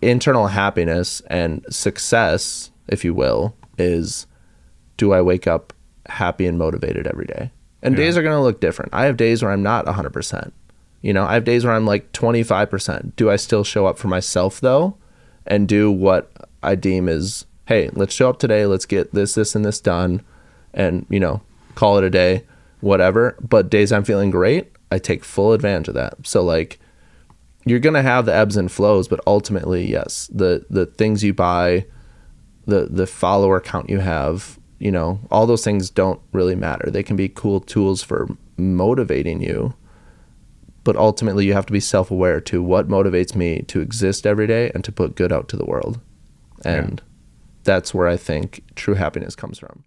internal happiness and success, if you will, is, do I wake up happy and motivated every day? And days are going to look different. I have days where I'm not 100%. You know, I have days where I'm like 25%. Do I still show up for myself though, and do what I deem is, hey, let's show up today, let's get this and this done, and, you know, call it a day, whatever. But days I'm feeling great, I take full advantage of that. So like, you're going to have the ebbs and flows, but ultimately, yes, the things you buy, the follower count you have, you know, all those things don't really matter. They can be cool tools for motivating you, but ultimately you have to be self-aware to what motivates me to exist every day and to put good out to the world. And that's where I think true happiness comes from.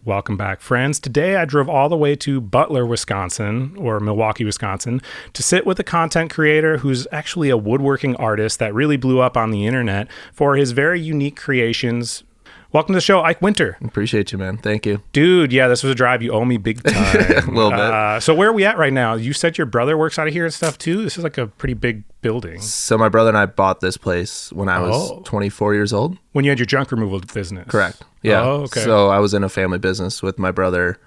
Welcome back, friends. Today I drove all the way to Butler, Wisconsin, or Milwaukee, Wisconsin, to sit with a content creator who's actually a woodworking artist that really blew up on the internet for his very unique creations. Welcome to the show, Ike Wynter. Appreciate you, man. Thank you. Dude, yeah, this was a drive. You owe me big time. A little bit. So where are we at right now? You said your brother works out of here and stuff too? This is like a pretty big building. So my brother and I bought this place when I was 24 years old. When you had your junk removal business. Correct. Yeah. Oh, okay. So I was in a family business with my brother.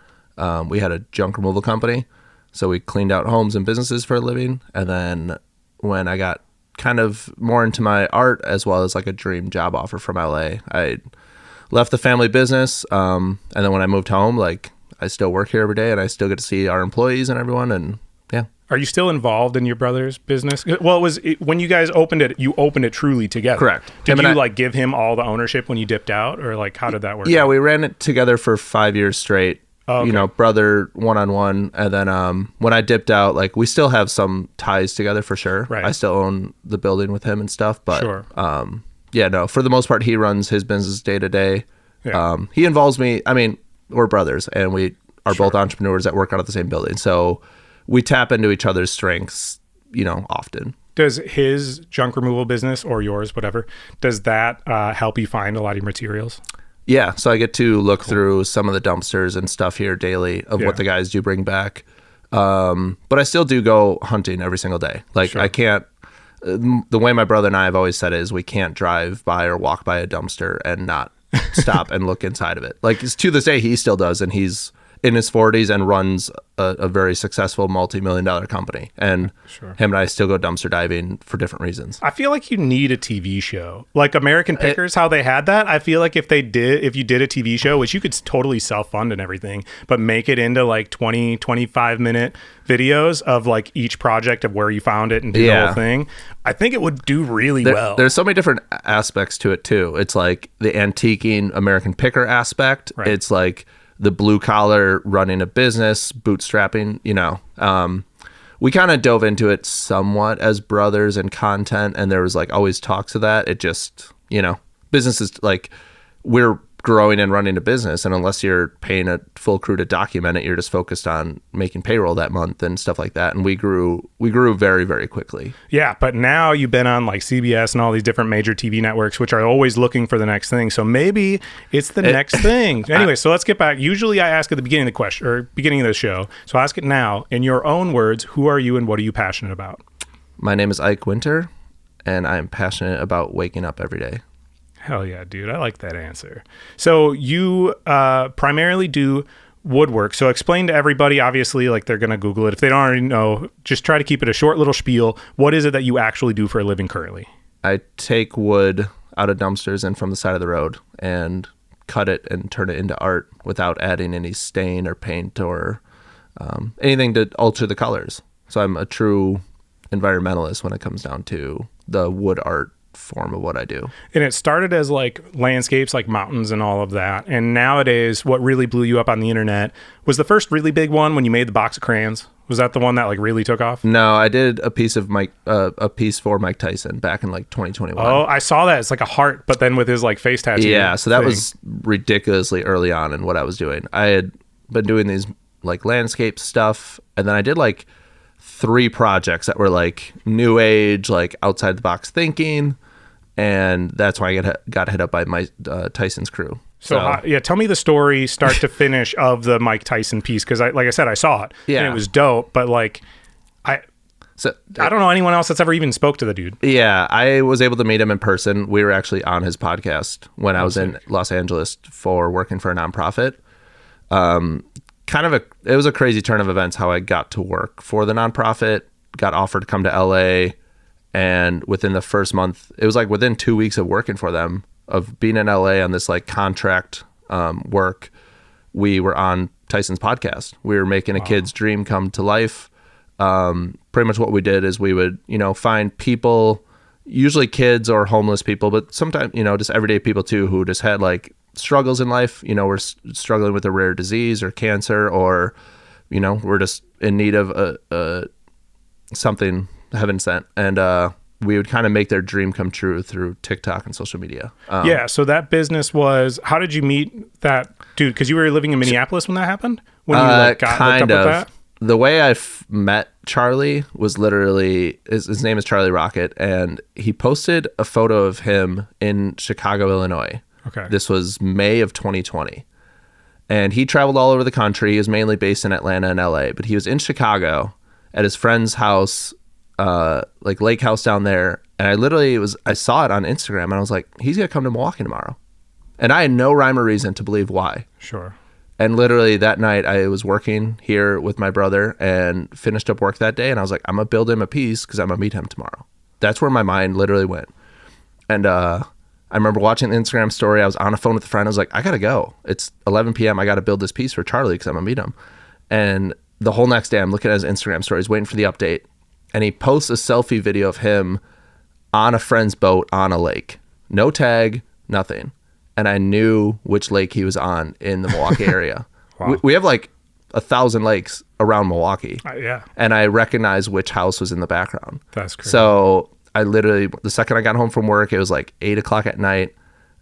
We had a junk removal company. So we cleaned out homes and businesses for a living. And then when I got kind of more into my art, as well as like a dream job offer from LA, I left the family business. And then when I moved home, like I still work here every day and I still get to see our employees and everyone. And yeah. Are you still involved in your brother's business? Well, when you guys opened it, you opened it truly together. Correct. Did you like give him all the ownership when you dipped out, or like how did that work? Yeah, we ran it together for 5 years straight. Oh, okay. You know, brother one-on-one. And then when I dipped out, like we still have some ties together for sure. Right. I still own the building with him and stuff. But sure. Yeah, no, for the most part, he runs his business day to day. Yeah. He involves me. I mean, we're brothers and we are both entrepreneurs that work out of the same building. So we tap into each other's strengths, you know, often. Does his junk removal business, or yours, whatever, does that help you find a lot of your materials? Yeah. So I get to look through some of the dumpsters and stuff here daily of what the guys do bring back. But I still do go hunting every single day. Like I can't, the way my brother and I have always said it is we can't drive by or walk by a dumpster and not stop and look inside of it. Like to this day, he still does. And he's in his 40s and runs a very successful multi-million-dollar company. And him and I still go dumpster diving for different reasons. I feel like you need a TV show. Like American Pickers, how they had that. I feel like if you did a TV show, which you could totally self-fund and everything, but make it into like 20, 25-minute videos of like each project of where you found it and do the whole thing, I think it would do really well. There's so many different aspects to it too. It's like the antiquing American Picker aspect. Right. It's like the blue collar running a business, bootstrapping, you know. We kind of dove into it somewhat as brothers and content, and there was like always talks of that. It just, you know, businesses, like we're growing and running a business, and unless you're paying a full crew to document it, you're just focused on making payroll that month and stuff like that. And we grew very, very quickly. Yeah, but now you've been on like CBS and all these different major TV networks, which are always looking for the next thing. So maybe it's the next thing. Anyway, so let's get back. Usually I ask at the beginning of the question or beginning of the show. So I'll ask it now in your own words. Who are you and what are you passionate about? My name is Ike Wynter, and I am passionate about waking up every day. Hell yeah, dude. I like that answer. So you primarily do woodwork. So explain to everybody, obviously, like they're going to Google it. If they don't already know, just try to keep it a short little spiel. What is it that you actually do for a living currently? I take wood out of dumpsters and from the side of the road and cut it and turn it into art without adding any stain or paint or anything to alter the colors. So I'm a true environmentalist when it comes down to the wood art form of what I do. And it started as like landscapes, like mountains and all of that. And nowadays, what really blew you up on the internet was the first really big one when you made the box of crayons. Was that the one that like really took off? No, I did a piece for Mike Tyson back in like 2021. Oh, I saw that. It's like a heart, but then with his like face tattoo. Yeah, so that was ridiculously early on in what I was doing. I had been doing these like landscape stuff, and then I did like 3 projects that were like new age, like outside the box thinking, and that's why I got hit up by Tyson's crew. So tell me the story start to finish of the Mike Tyson piece, because like I said, I saw it and it was dope, but like So I don't know anyone else that's ever even spoke to the dude. Yeah, I was able to meet him in person. We were actually on his podcast when I was in Los Angeles for working for a nonprofit. It was a crazy turn of events how I got to work for the nonprofit, got offered to come to LA, and within the first month, it was like within 2 weeks of working for them, of being in LA on this like contract work, we were on Tyson's podcast. We were making a kid's dream come to life. Pretty much what we did is we would, find people, usually kids or homeless people, but sometimes, just everyday people too, who just had like struggles in life, we're struggling with a rare disease or cancer, or, we're just in need of something heaven sent. And, we would kind of make their dream come true through TikTok and social media. So that business was, how did you meet that dude? Because you were living in Minneapolis when that happened? When you got hooked up with that? The way I met Charlie was literally, his name is Charlie Rocket, and he posted a photo of him in Chicago, Illinois. Okay. This was May of 2020. And he traveled all over the country. He was mainly based in Atlanta and LA, but he was in Chicago at his friend's house, like lake house down there. And I saw it on Instagram and I was like, he's going to come to Milwaukee tomorrow. And I had no rhyme or reason to believe why. Sure. And literally that night I was working here with my brother and finished up work that day. And I was like, I'm going to build him a piece because I'm going to meet him tomorrow. That's where my mind literally went. And I remember watching the Instagram story. I was on a phone with a friend. I was like, I got to go. It's 11 p.m. I got to build this piece for Charlie because I'm going to meet him. And the whole next day I'm looking at his Instagram stories, waiting for the update. And he posts a selfie video of him on a friend's boat on a lake. No tag, nothing. And I knew which lake he was on in the Milwaukee area. Wow. We have like 1,000 lakes around Milwaukee. Yeah. And I recognized which house was in the background. That's crazy. So I literally, the second I got home from work, it was like 8 o'clock at night.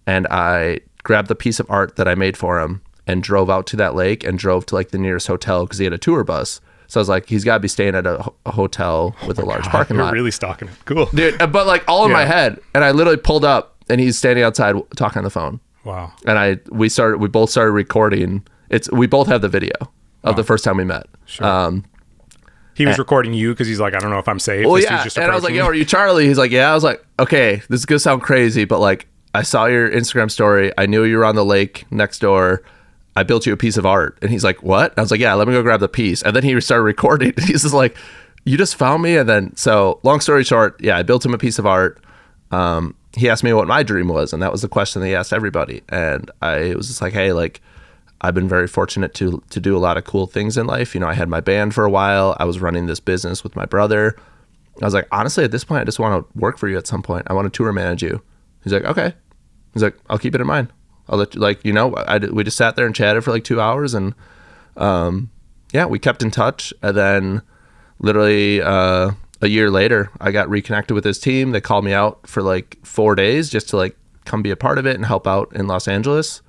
And I grabbed the piece of art that I made for him and drove out to that lake and drove to like the nearest hotel because he had a tour bus. So I was like, he's got to be staying at a hotel with a large parking lot. You're really stalking him. Cool. Dude, but like all in my head. And I literally pulled up and he's standing outside talking on the phone. Wow. And we both started recording. We both have the video of the first time we met. Sure. He was recording you because he's like, I don't know if I'm safe. Well, yeah. And I was like, yo, are you Charlie? He's like, yeah. I was like, okay, this is going to sound crazy, but like, I saw your Instagram story. I knew you were on the lake next door. I built you a piece of art. And he's like, what? I was like, yeah, let me go grab the piece. And then he started recording. He's just like, you just found me? And then, so long story short, yeah, I built him a piece of art. He asked me what my dream was. And that was the question that he asked everybody. And I was just like, hey, like, I've been very fortunate to do a lot of cool things in life. I had my band for a while. I was running this business with my brother. I was like, honestly, at this point, I just want to work for you at some point. I want to tour manage you. He's like, okay. He's like, I'll keep it in mind. I'll let you, we just sat there and chatted for like 2 hours and, yeah, we kept in touch. And then literally, a year later, I got reconnected with his team. They called me out for like 4 days just to like come be a part of it and help out in Los Angeles.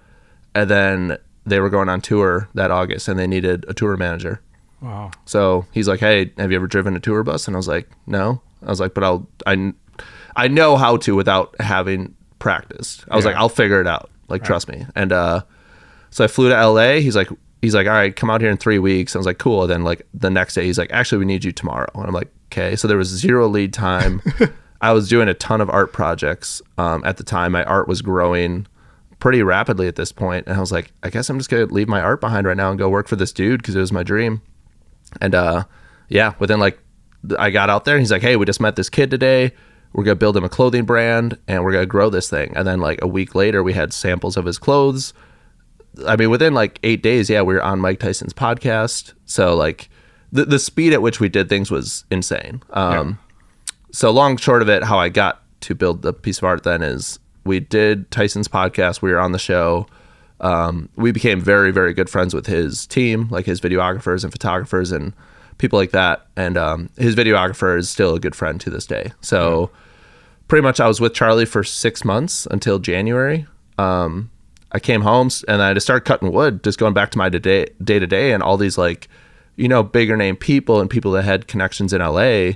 And then they were going on tour that August and they needed a tour manager. Wow. So he's like, hey, have you ever driven a tour bus? And I was like, no. I was like, but I know how to without having practiced. I was like, I'll figure it out. Like, trust me. And so I flew to LA. He's like, all right, come out here in 3 weeks. I was like, cool. And then like the next day, he's like, actually, we need you tomorrow. And I'm like, okay. So there was 0 lead time. I was doing a ton of art projects at the time. My art was growing pretty rapidly at this point. And I was like, I guess I'm just going to leave my art behind right now and go work for this dude because it was my dream. And yeah, within like, I got out there and he's like, hey, we just met this kid today. We're going to build him a clothing brand and we're going to grow this thing. And then like a week later, we had samples of his clothes. I mean, within like 8 days, yeah, we were on Mike Tyson's podcast. So like the speed at which we did things was insane. So long short of it, how I got to build the piece of art then is we did Tyson's podcast. We were on the show. We became very, very good friends with his team, like his videographers and photographers and people like that. And his videographer is still a good friend to this day. So pretty much I was with Charlie for 6 months until January. I came home and I just started cutting wood, just going back to my day to day. And all these like, bigger name people and people that had connections in LA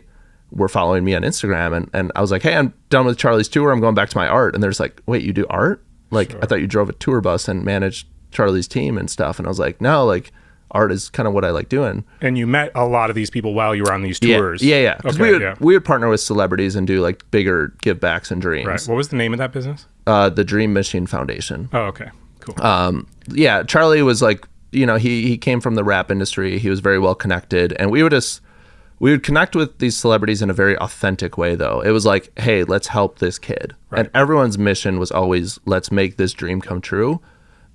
were following me on Instagram. And I was like, hey, I'm done with Charlie's tour. I'm going back to my art. And they're just like, wait, you do art? Like, sure. I thought you drove a tour bus and managed Charlie's team and stuff. And I was like, no, like art is kind of what I like doing. And you met a lot of these people while you were on these tours. Yeah. Because Okay, we would partner with celebrities and do like bigger give backs and dreams. Right. What was the name of that business? The Dream Machine Foundation. Oh, okay. Cool. Yeah, Charlie was like, you know, he came from the rap industry. He was very well connected, and we would connect with these celebrities in a very authentic way, though. It was like, hey, let's help this kid. Right. And everyone's mission was always, let's make this dream come true.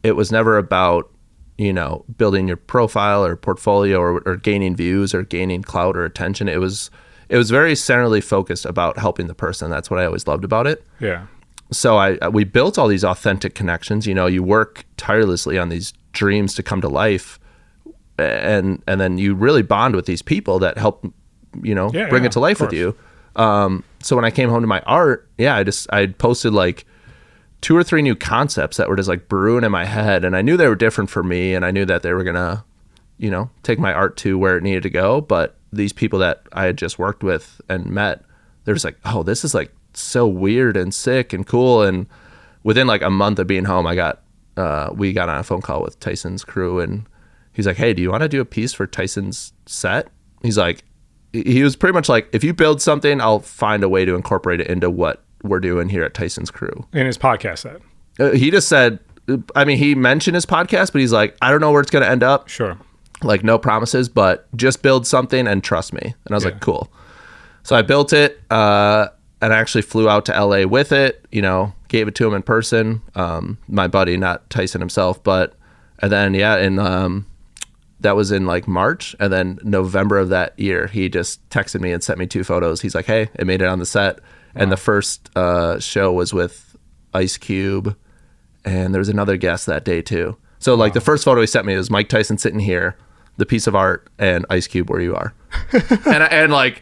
It was never about, you know, building your profile or portfolio or gaining views or gaining clout or attention. It was very centrally focused about helping the person. That's what I always loved about it. Yeah. So we built all these authentic connections. You know, you work tirelessly on these dreams to come to life, and then you really bond with these people that help, you know, bring it to life with you. So when I came home to my art, I posted like 2 or 3 new concepts that were just like brewing in my head, and I knew they were different for me, and I knew that they were gonna, you know, take my art to where it needed to go. But these people that I had just worked with and met, they're just like, oh, this is like so weird and sick and cool. And within like a month of being home, we got on a phone call with Tyson's crew, and he's like, hey, do you want to do a piece for Tyson's set? He's like, he was pretty much like, if you build something, I'll find a way to incorporate it into what we're doing here at Tyson's crew. In his podcast set. He just said, I mean, he mentioned his podcast, but he's like, I don't know where it's going to end up. Sure. Like, no promises, but just build something and trust me. And I was like, cool. So I built it, and I actually flew out to LA with it, you know, gave it to him in person. My buddy, not Tyson himself, and then, that was in like March. And then November of that year, he just texted me and sent me 2 photos. He's like, hey, it made it on the set. Wow. And the first show was with Ice Cube, and there was another guest that day too. So like the first photo he sent me was Mike Tyson sitting here, the piece of art, and Ice Cube where you are. and like,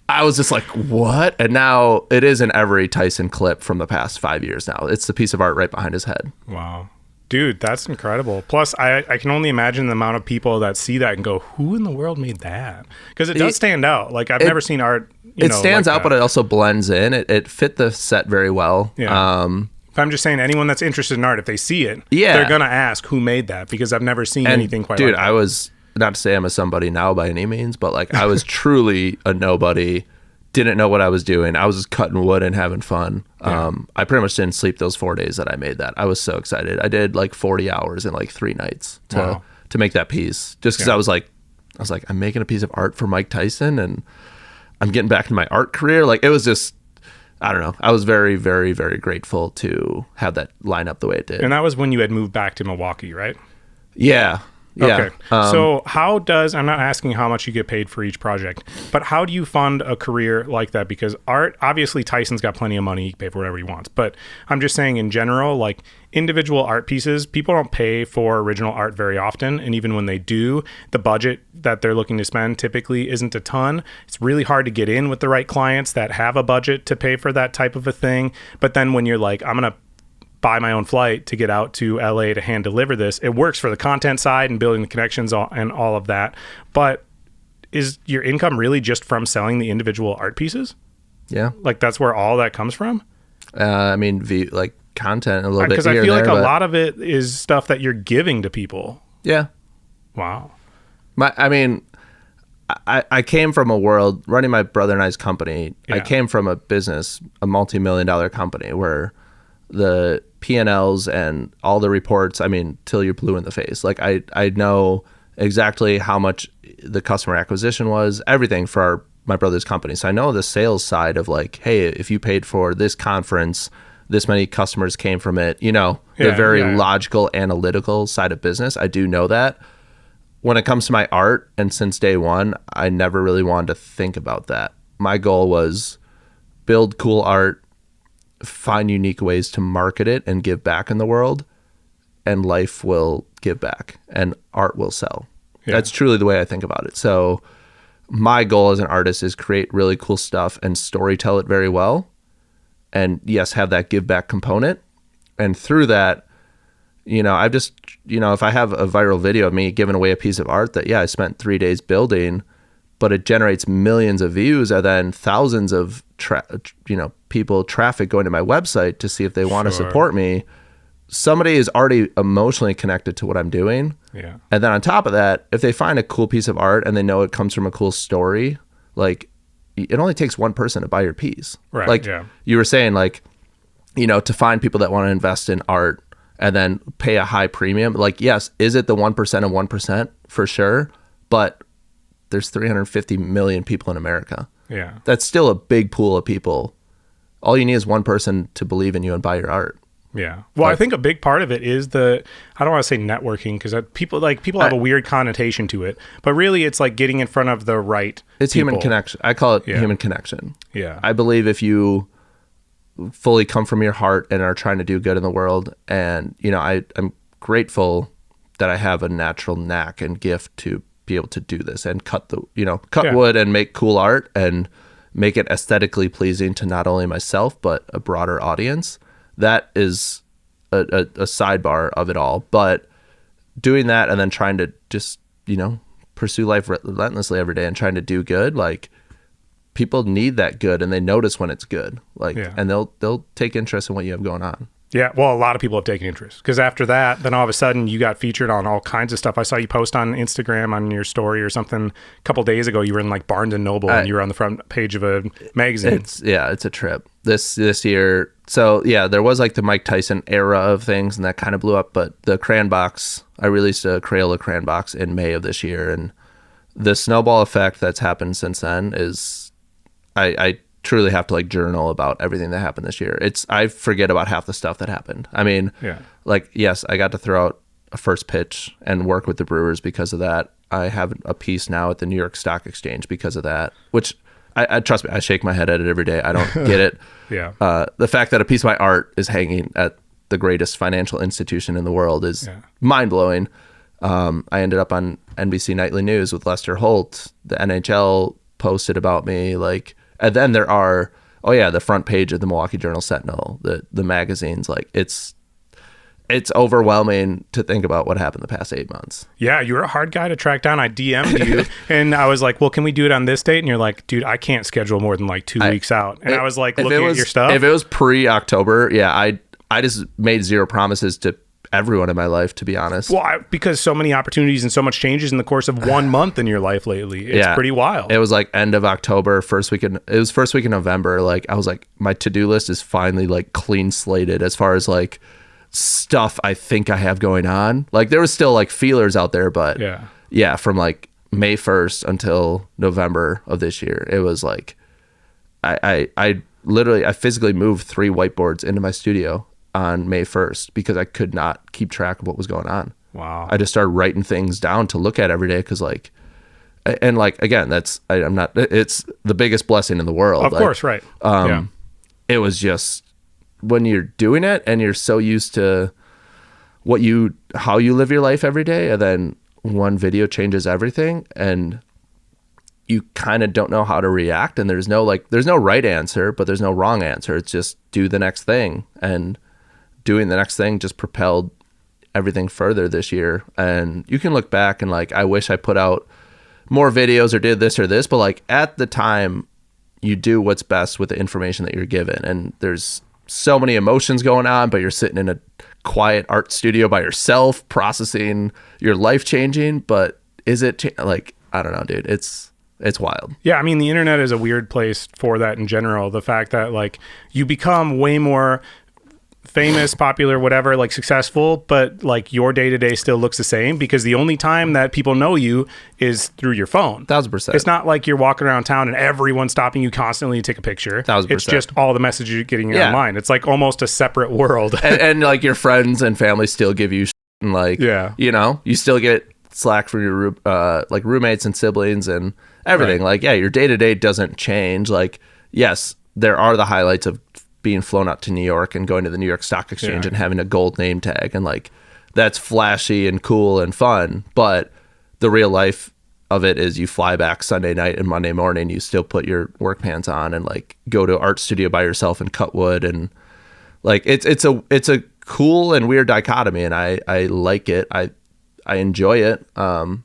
I was just like, what? And now it is in every Tyson clip from the past 5 years now. It's the piece of art right behind his head. Wow. Dude, that's incredible. Plus, I can only imagine the amount of people that see that and go, who in the world made that? Because it does stand out. Like, I've never seen art, it stands like out, but it also blends in. It fit the set very well. Yeah. If I'm just saying, anyone that's interested in art, if they see it, they're going to ask who made that, because I've never seen anything quite like that. Dude, I was, not to say I'm a somebody now by any means, but like I was truly a nobody. Didn't know what I was doing. I was just cutting wood and having fun. Yeah. I pretty much didn't sleep those 4 days that I made that. I was so excited. I did like 40 hours in like 3 nights to make that piece. Just because I was like, I'm making a piece of art for Mike Tyson, and I'm getting back into my art career. Like, it was just, I don't know. I was very, very, very grateful to have that line up the way it did. And that was when you had moved back to Milwaukee, right? Yeah. Okay. So how does, I'm not asking how much you get paid for each project, but how do you fund a career like that? Because art, obviously Tyson's got plenty of money, he can pay for whatever he wants. But I'm just saying in general, like individual art pieces, people don't pay for original art very often. And even when they do, the budget that they're looking to spend typically isn't a ton. It's really hard to get in with the right clients that have a budget to pay for that type of a thing. But then when you're like, I'm going to buy my own flight to get out to LA to hand deliver this, it works for the content side and building the connections and all of that. But is your income really just from selling the individual art pieces? Yeah. Like that's where all that comes from? I mean, like content a little bit. Because I feel like a lot of it is stuff that you're giving to people. Yeah. Wow. I came from a world running my brother and I's company. Yeah. I came from a business, a multi-million-dollar company where the P&Ls and all the reports, I mean, till you're blue in the face. Like I know exactly how much the customer acquisition was, everything for my brother's company. So I know the sales side of like, hey, if you paid for this conference, this many customers came from it, you know, the very logical, analytical side of business. I do know that. When it comes to my art, and since day one, I never really wanted to think about that. My goal was build cool art, find unique ways to market it and give back in the world, and life will give back and art will sell. Yeah. That's truly the way I think about it. So my goal as an artist is create really cool stuff and storytell it very well. And yes, have that give back component. And through that, you know, I just, you know, if I have a viral video of me giving away a piece of art that, I spent 3 days building, but it generates millions of views and then thousands of, people, traffic going to my website to see if they want to support me. somebody is already emotionally connected to what I'm doing. Yeah. And then on top of that, if they find a cool piece of art and they know it comes from a cool story, like it only takes one person to buy your piece. Right. Like yeah. you were saying, like, you know, to find people that want to invest in art and then pay a high premium, like, yes, is it the 1% of 1%? For sure. But there's 350 million people in America. Yeah. That's still a big pool of people. All you need is one person to believe in you and buy your art. Yeah. Well, I think a big part of it is I don't want to say networking, because people have a weird connotation to it, but really it's like getting in front of the right It's people. human connection. I call it human connection. Yeah. I believe if you fully come from your heart and are trying to do good in the world, and, you know, I'm grateful that I have a natural knack and gift to be able to do this and cut wood and make cool art and make it aesthetically pleasing to not only myself, but a broader audience. That is a sidebar of it all. But doing that and then trying to just, you know, pursue life relentlessly every day and trying to do good, like, people need that good and they notice when it's good. Like, and they'll take interest in what you have going on. Yeah, well, a lot of people have taken interest, because after that, then all of a sudden you got featured on all kinds of stuff. I saw you post on Instagram on your story or something a couple days ago. You were in like Barnes and Noble and you were on the front page of a magazine. It's a trip this year. So yeah, there was like the Mike Tyson era of things and that kind of blew up. But the crayon box, I released a Crayola crayon box in May of this year, and the snowball effect that's happened since then is I truly have to like journal about everything that happened this year. I forget about half the stuff that happened. I mean, like, yes, I got to throw out a first pitch and work with the Brewers because of that. I have a piece now at the New York Stock Exchange because of that, which I trust me, I shake my head at it every day. I don't get it. The fact that a piece of my art is hanging at the greatest financial institution in the world is mind blowing. I ended up on NBC Nightly News with Lester Holt. The NHL posted about me, like, and then there are, the front page of the Milwaukee Journal Sentinel, the magazines. Like, it's overwhelming to think about what happened the past 8 months. Yeah, you were a hard guy to track down. I DM'd you and I was like, well, can we do it on this date? And you're like, dude, I can't schedule more than like 2 weeks out. And I was like, looking at your stuff. If it was pre-October, I just made zero promises to everyone in my life, to be honest. Well, because so many opportunities and so much changes in the course of 1 month in your life lately. It's pretty wild. It was like end of October, first week in November. Like, I was like, my to-do list is finally like clean slated as far as like stuff I think I have going on. Like, there was still like feelers out there, but from like May 1st until November of this year, it was like I physically moved 3 whiteboards into my studio on May 1st because I could not keep track of what was going on. Wow. I just started writing things down to look at every day, because like, and like, again, it's the biggest blessing in the world. Of course, right. It was just, when you're doing it and you're so used to how you live your life every day, and then one video changes everything and you kind of don't know how to react, and there's no right answer, but there's no wrong answer. It's just do the next thing, and doing the next thing just propelled everything further this year. And you can look back and like, I wish I put out more videos or did this or this, but like, at the time you do what's best with the information that you're given. And there's so many emotions going on, but you're sitting in a quiet art studio by yourself processing your life changing. But is it like, I don't know, dude, it's wild. Yeah, I mean, the internet is a weird place for that in general. The fact that like you become way more famous, popular, whatever, like successful, but like your day-to-day still looks the same, because the only time that people know you is through your phone. 1000%. It's not like you're walking around town and everyone's stopping you constantly to take a picture. 1000%. It's just all the messages you're getting online. It's like almost a separate world. and like your friends and family still give you and like, you know, you still get slack from your like roommates and siblings and everything. Like, your day-to-day doesn't change. Like, yes, there are the highlights of being flown out to New York and going to the New York Stock Exchange and having a gold name tag, and like, that's flashy and cool and fun. But the real life of it is you fly back Sunday night and Monday morning, you still put your work pants on and like go to art studio by yourself and cut wood. And like, it's a cool and weird dichotomy, and I like it. I enjoy it. And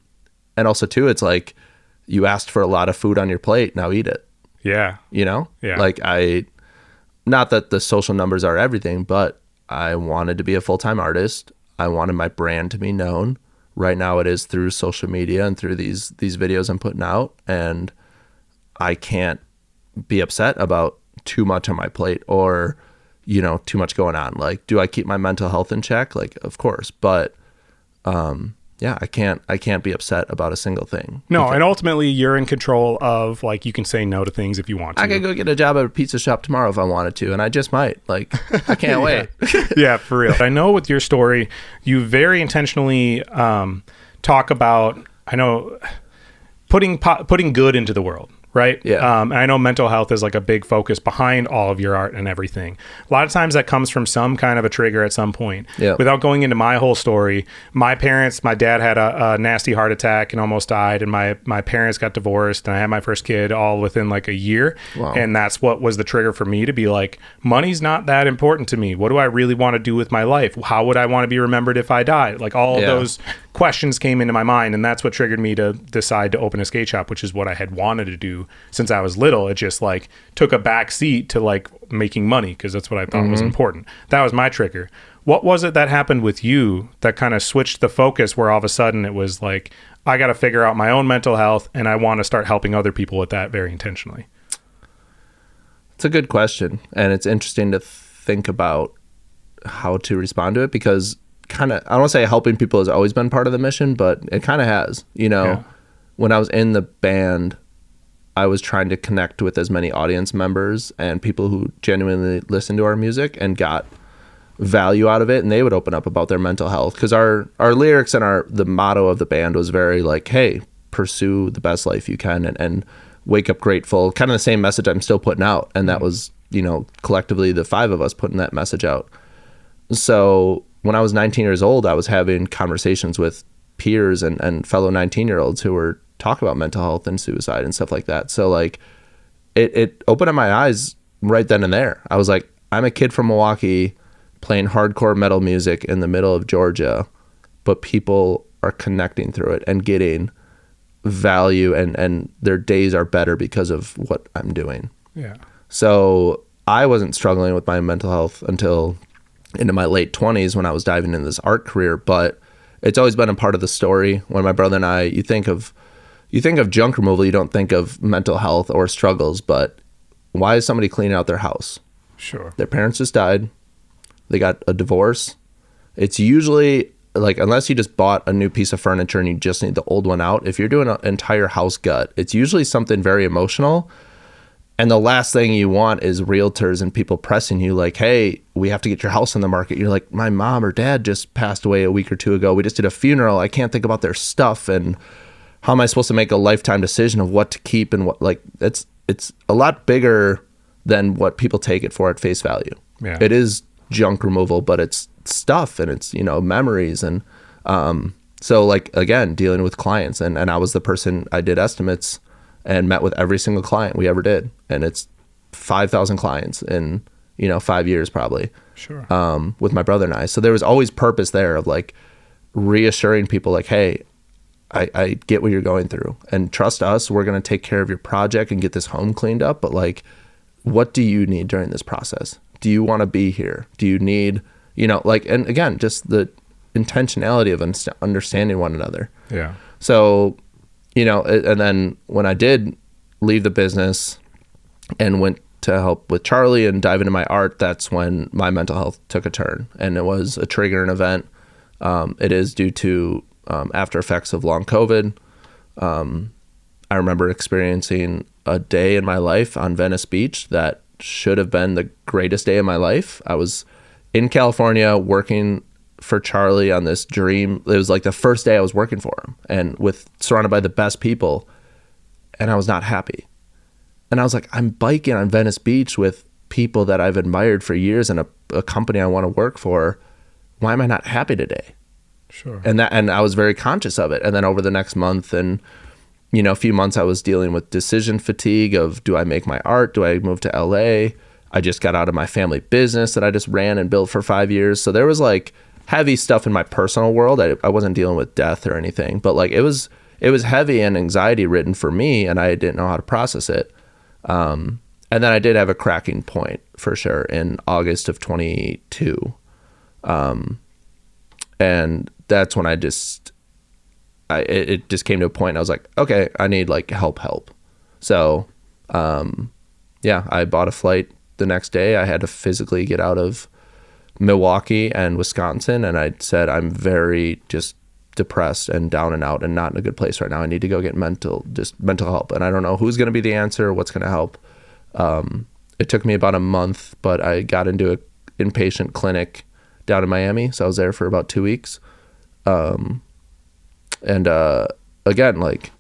also too, it's like, you asked for a lot of food on your plate, now eat it. Yeah. You know? Yeah. Like, not that the social numbers are everything, but I wanted to be a full-time artist. I wanted my brand to be known. Right now it is through social media and through these videos I'm putting out, and I can't be upset about too much on my plate or, you know, too much going on. Like, do I keep my mental health in check? Like, of course, but yeah, I can't be upset about a single thing. No, and ultimately you're in control of, like, you can say no to things if you want to. I could go get a job at a pizza shop tomorrow if I wanted to, and I just might. Like, I can't wait. Yeah, for real. I know with your story, you very intentionally talk about, I know, putting good into the world. Right? Yeah. And I know mental health is like a big focus behind all of your art and everything. A lot of times that comes from some kind of a trigger at some point. Yeah. Without going into my whole story, my dad had a nasty heart attack and almost died. And my parents got divorced, and I had my first kid all within like a year. Wow. And that's what was the trigger for me to be like, money's not that important to me. What do I really want to do with my life? How would I want to be remembered if I died? Like all of those questions came into my mind, and that's what triggered me to decide to open a skate shop, which is what I had wanted to do since I was little. It just like took a back seat to like making money because that's what I thought was important. That was my trigger. What was it that happened with you that kind of switched the focus where all of a sudden it was like, I got to figure out my own mental health and I want to start helping other people with that very intentionally? It's a good question, and it's interesting to think about how to respond to it, because kind of, I don't want to say helping people has always been part of the mission, but it kind of has. You know, when I was in the band, I was trying to connect with as many audience members and people who genuinely listened to our music and got value out of it, and they would open up about their mental health, because our lyrics and the motto of the band was very like, hey, pursue the best life you can and wake up grateful, kind of the same message I'm still putting out. And that was, you know, collectively the 5 of us putting that message out. So when I was 19 years old, I was having conversations with peers and fellow 19-year-olds who were talking about mental health and suicide and stuff like that. So like it opened up my eyes right then and there. I was like, I'm a kid from Milwaukee playing hardcore metal music in the middle of Georgia, but people are connecting through it and getting value, and their days are better because of what I'm doing. Yeah. So I wasn't struggling with my mental health until into my late 20s when I was diving into this art career, but it's always been a part of the story. When my brother and I, you think of junk removal, you don't think of mental health or struggles, but why is somebody cleaning out their house? Sure. Their parents just died. They got a divorce. It's usually like, unless you just bought a new piece of furniture and you just need the old one out, if you're doing an entire house gut, it's usually something very emotional. And the last thing you want is realtors and people pressing you like, hey, we have to get your house on the market. You're like, my mom or dad just passed away a week or two ago. We just did a funeral. I can't think about their stuff. And how am I supposed to make a lifetime decision of what to keep and what, like, it's a lot bigger than what people take it for at face value. Yeah. It is junk removal, but it's stuff, and it's, you know, memories. And so like, again, dealing with clients, and I was the person, I did estimates and met with every single client we ever did. And it's 5,000 clients in, you know, 5 years probably. Sure. With my brother and I. So there was always purpose there of like reassuring people like, hey, I get what you're going through, and trust us, we're going to take care of your project and get this home cleaned up. But like, what do you need during this process? Do you want to be here? Do you need, you know, like, and again, just the intentionality of understanding one another. Yeah. So, you know, and then when I did leave the business and went to help with Charlie and dive into my art, that's when my mental health took a turn, and it was a triggering event. It is due to after effects of long COVID. I remember experiencing a day in my life on Venice Beach that should have been the greatest day of my life. I was in California working for Charlie on this dream. It was like the first day I was working for him, and surrounded by the best people, and I was not happy. And I was like, I'm biking on Venice Beach with people that I've admired for years and a company I want to work for. Why am I not happy today? Sure. And I was very conscious of it. And then over the next month and, you know, a few months, I was dealing with decision fatigue of, do I make my art? Do I move to LA? I just got out of my family business that I just ran and built for 5 years. So there was like heavy stuff in my personal world. I wasn't dealing with death or anything, but like it was heavy and anxiety ridden for me, and I didn't know how to process it. And then I did have a cracking point for sure in August of 22. And that's when it just came to a point. I was like, okay, I need like help. So, I bought a flight the next day. I had to physically get out of Milwaukee and Wisconsin. And I said, I'm very just depressed and down and out and not in a good place right now. I need to go get mental help. And I don't know who's going to be the answer, what's going to help. It took me about a month, but I got into an inpatient clinic down in Miami. So I was there for about 2 weeks. Again, like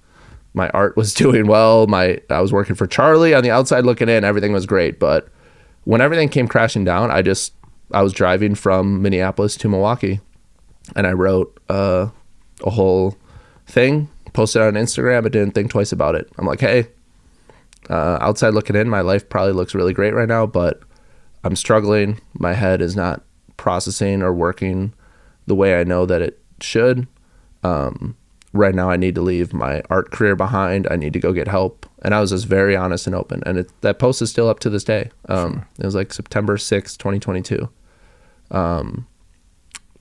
my art was doing well. I was working for Charlie on the outside looking in, everything was great. But when everything came crashing down, I was driving from Minneapolis to Milwaukee and I wrote, a whole thing, posted it on Instagram. I didn't think twice about it. I'm like, hey, outside looking in, my life probably looks really great right now, but I'm struggling. My head is not processing or working the way I know that it should. Right now I need to leave my art career behind. I need to go get help. And I was just very honest and open. And that post is still up to this day. Sure. It was like September 6th, 2022.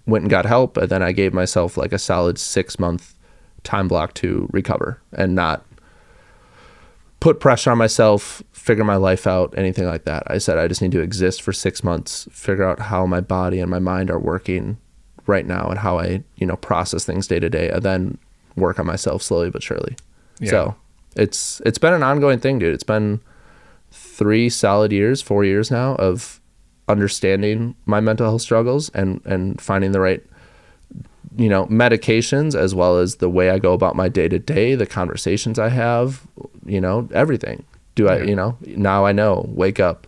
Went and got help. And then I gave myself like a solid 6-month time block to recover and not put pressure on myself, figure my life out, anything like that. I said, I just need to exist for 6 months, figure out how my body and my mind are working right now and how I, process things day to day, and then work on myself slowly but surely. Yeah. So it's been an ongoing thing, dude. It's been 4 years now of understanding my mental health struggles and finding the right, medications, as well as the way I go about my day to day, the conversations I have, everything. Now I know, wake up,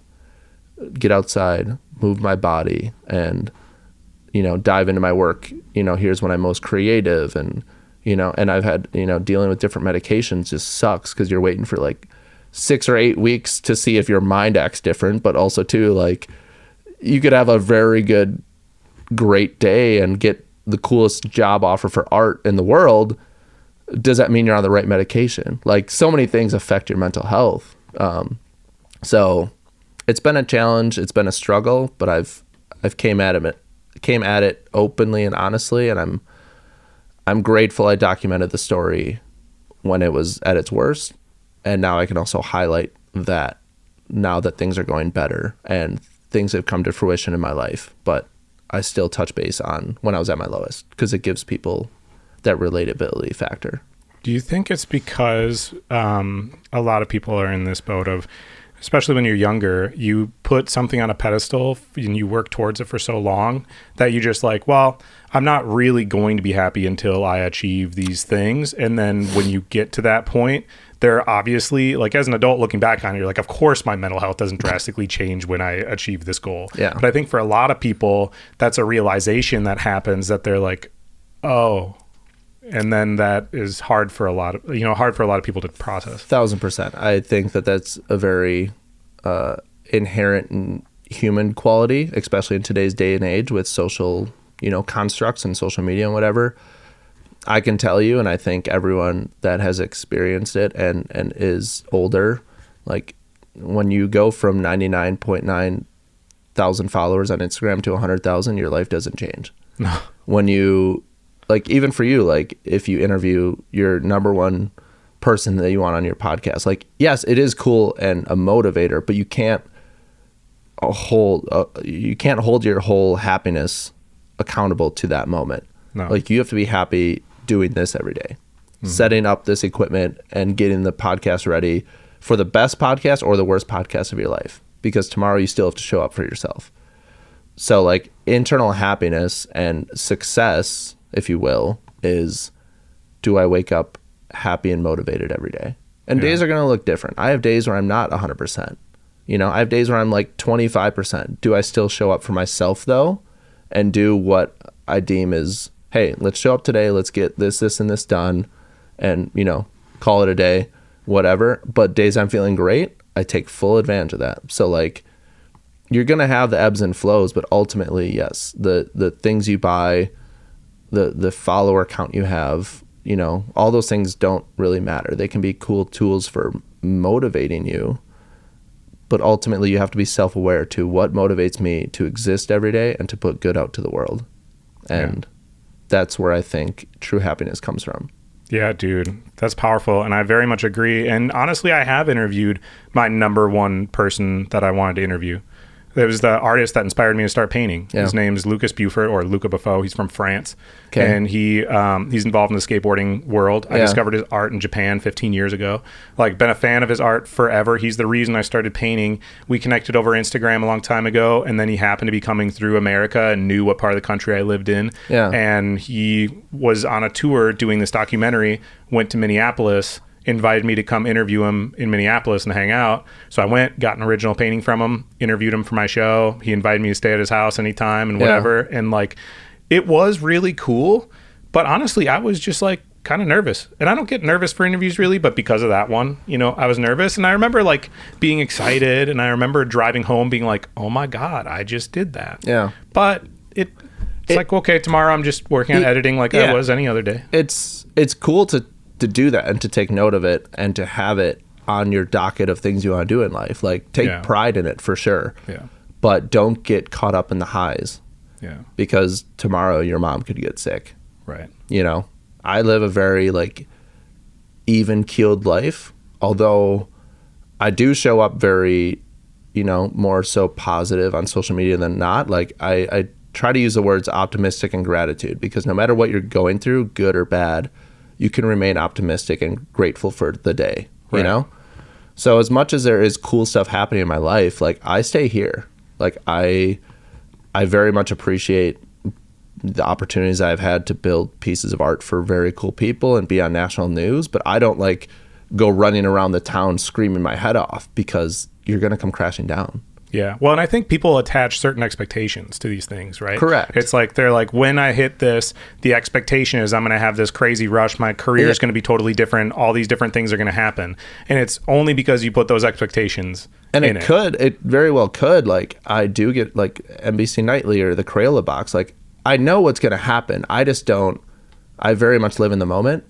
get outside, move my body, and, dive into my work. Here's when I'm most creative, and, and I've had, dealing with different medications just sucks because you're waiting for like 6 or 8 weeks to see if your mind acts different, but also too, like, you could have a very great day and get the coolest job offer for art in the world. Does that mean you're on the right medication? Like, so many things affect your mental health. So it's been a challenge. It's been a struggle, but I've came at it openly and honestly. And I'm grateful I documented the story when it was at its worst. And now I can also highlight that now that things are going better and things have come to fruition in my life, but I still touch base on when I was at my lowest because it gives people that relatability factor. Do you think it's because a lot of people are in this boat of, especially when you're younger, you put something on a pedestal and you work towards it for so long that you just like, well, I'm not really going to be happy until I achieve these things. And then when you get to that point, they're obviously, like, as an adult looking back on it, you're like, of course my mental health doesn't drastically change when I achieve this goal. Yeah. But I think for a lot of people, that's a realization that happens, that they're like, oh, and then that is hard for a lot of people to process. 1,000%. I think that's a very inherent and human quality, especially in today's day and age with social, constructs and social media and whatever. I can tell you, and I think everyone that has experienced it and is older, like when you go from 99.9 thousand followers on Instagram to 100,000, your life doesn't change. No. When you, like, even for you, like if you interview your number one person that you want on your podcast, like, yes, it is cool and a motivator, but you can't hold your whole happiness accountable to that moment. No. Like, you have to be happy doing this every day, setting up this equipment and getting the podcast ready for the best podcast or the worst podcast of your life, because tomorrow you still have to show up for yourself. So like, internal happiness and success, if you will, is, do I wake up happy and motivated every day? And days are going to look different. I have days where I'm not 100%. I have days where I'm like 25%. Do I still show up for myself though, and do what I deem is, hey, let's show up today, let's get this and this done, and, call it a day, whatever. But days I'm feeling great, I take full advantage of that. So like, you're going to have the ebbs and flows, but ultimately, yes, the things you buy, the follower count you have, all those things don't really matter. They can be cool tools for motivating you, but ultimately you have to be self-aware to what motivates me to exist every day and to put good out to the world. And that's where I think true happiness comes from. Yeah, dude, that's powerful. And I very much agree. And honestly, I have interviewed my number one person that I wanted to interview. It was the artist that inspired me to start painting. Yeah. His name's Lucas Buford, or Luca Buffo. He's from France. Okay. And he's involved in the skateboarding world. I discovered his art in Japan 15 years ago. Like, been a fan of his art forever. He's the reason I started painting. We connected over Instagram a long time ago, and then he happened to be coming through America and knew what part of the country I lived in. Yeah. And he was on a tour doing this documentary, went to Minneapolis, invited me to come interview him in Minneapolis and hang out. So I went, got an original painting from him, interviewed him for my show. He invited me to stay at his house anytime and whatever. And like, it was really cool. But honestly, I was just like kind of nervous. And I don't get nervous for interviews really, but because of that one, you know, I was nervous. And I remember like being excited, and I remember driving home being like, oh my God, I just did that. Yeah. But it's like, okay, tomorrow I'm just working on editing like I was any other day. It's cool to do that and to take note of it and to have it on your docket of things you want to do in life. Like, take pride in it for sure. Yeah. But don't get caught up in the highs. Yeah. Because tomorrow your mom could get sick. Right. You know, I live a very like even keeled life, although I do show up very, you know, more so positive on social media than not. Like, I try to use the words optimistic and gratitude, because no matter what you're going through, good or bad, you can remain optimistic and grateful for the day, you know? So as much as there is cool stuff happening in my life, like, I stay here. Like, I very much appreciate the opportunities I've had to build pieces of art for very cool people and be on national news, but I don't like go running around the town screaming my head off, because you're going to come crashing down. Yeah. Well, and I think people attach certain expectations to these things, right? Correct. It's like, they're like, when I hit this, the expectation is I'm going to have this crazy rush. My career is going to be totally different. All these different things are going to happen. And it's only because you put those expectations and in it very well could. Like, I do get like NBC Nightly or the Crayola box. Like, I know what's going to happen. I very much live in the moment.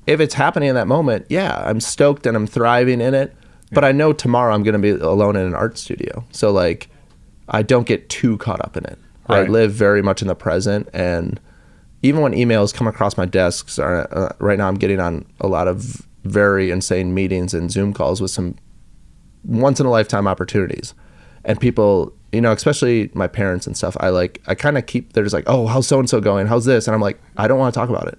If it's happening in that moment, I'm stoked and I'm thriving in it. But I know tomorrow I'm going to be alone in an art studio. So like, I don't get too caught up in it. Right. I live very much in the present. And even when emails come across my desks, right now I'm getting on a lot of very insane meetings and Zoom calls with some once in a lifetime opportunities. And people, you know, especially my parents and stuff, I kind of keep, they're just like, oh, how's so-and-so going? How's this? And I'm like, I don't want to talk about it.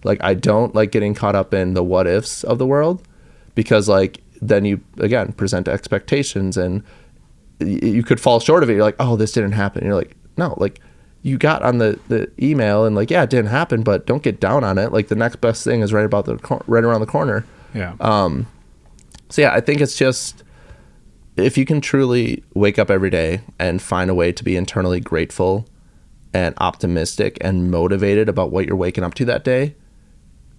Like, I don't like getting caught up in the what ifs of the world, because like, then you again present expectations and you could fall short of it. You're like, oh, this didn't happen. And you're like, no, like, you got on the email and like, it didn't happen, but don't get down on it. Like, the next best thing is right around the corner. Yeah. So I think it's just, if you can truly wake up every day and find a way to be internally grateful and optimistic and motivated about what you're waking up to that day,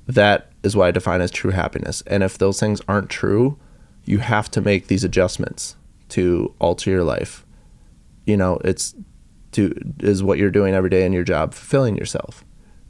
that is what I define as true happiness. And if those things aren't true, you have to make these adjustments to alter your life. You know, is what you're doing every day in your job fulfilling yourself?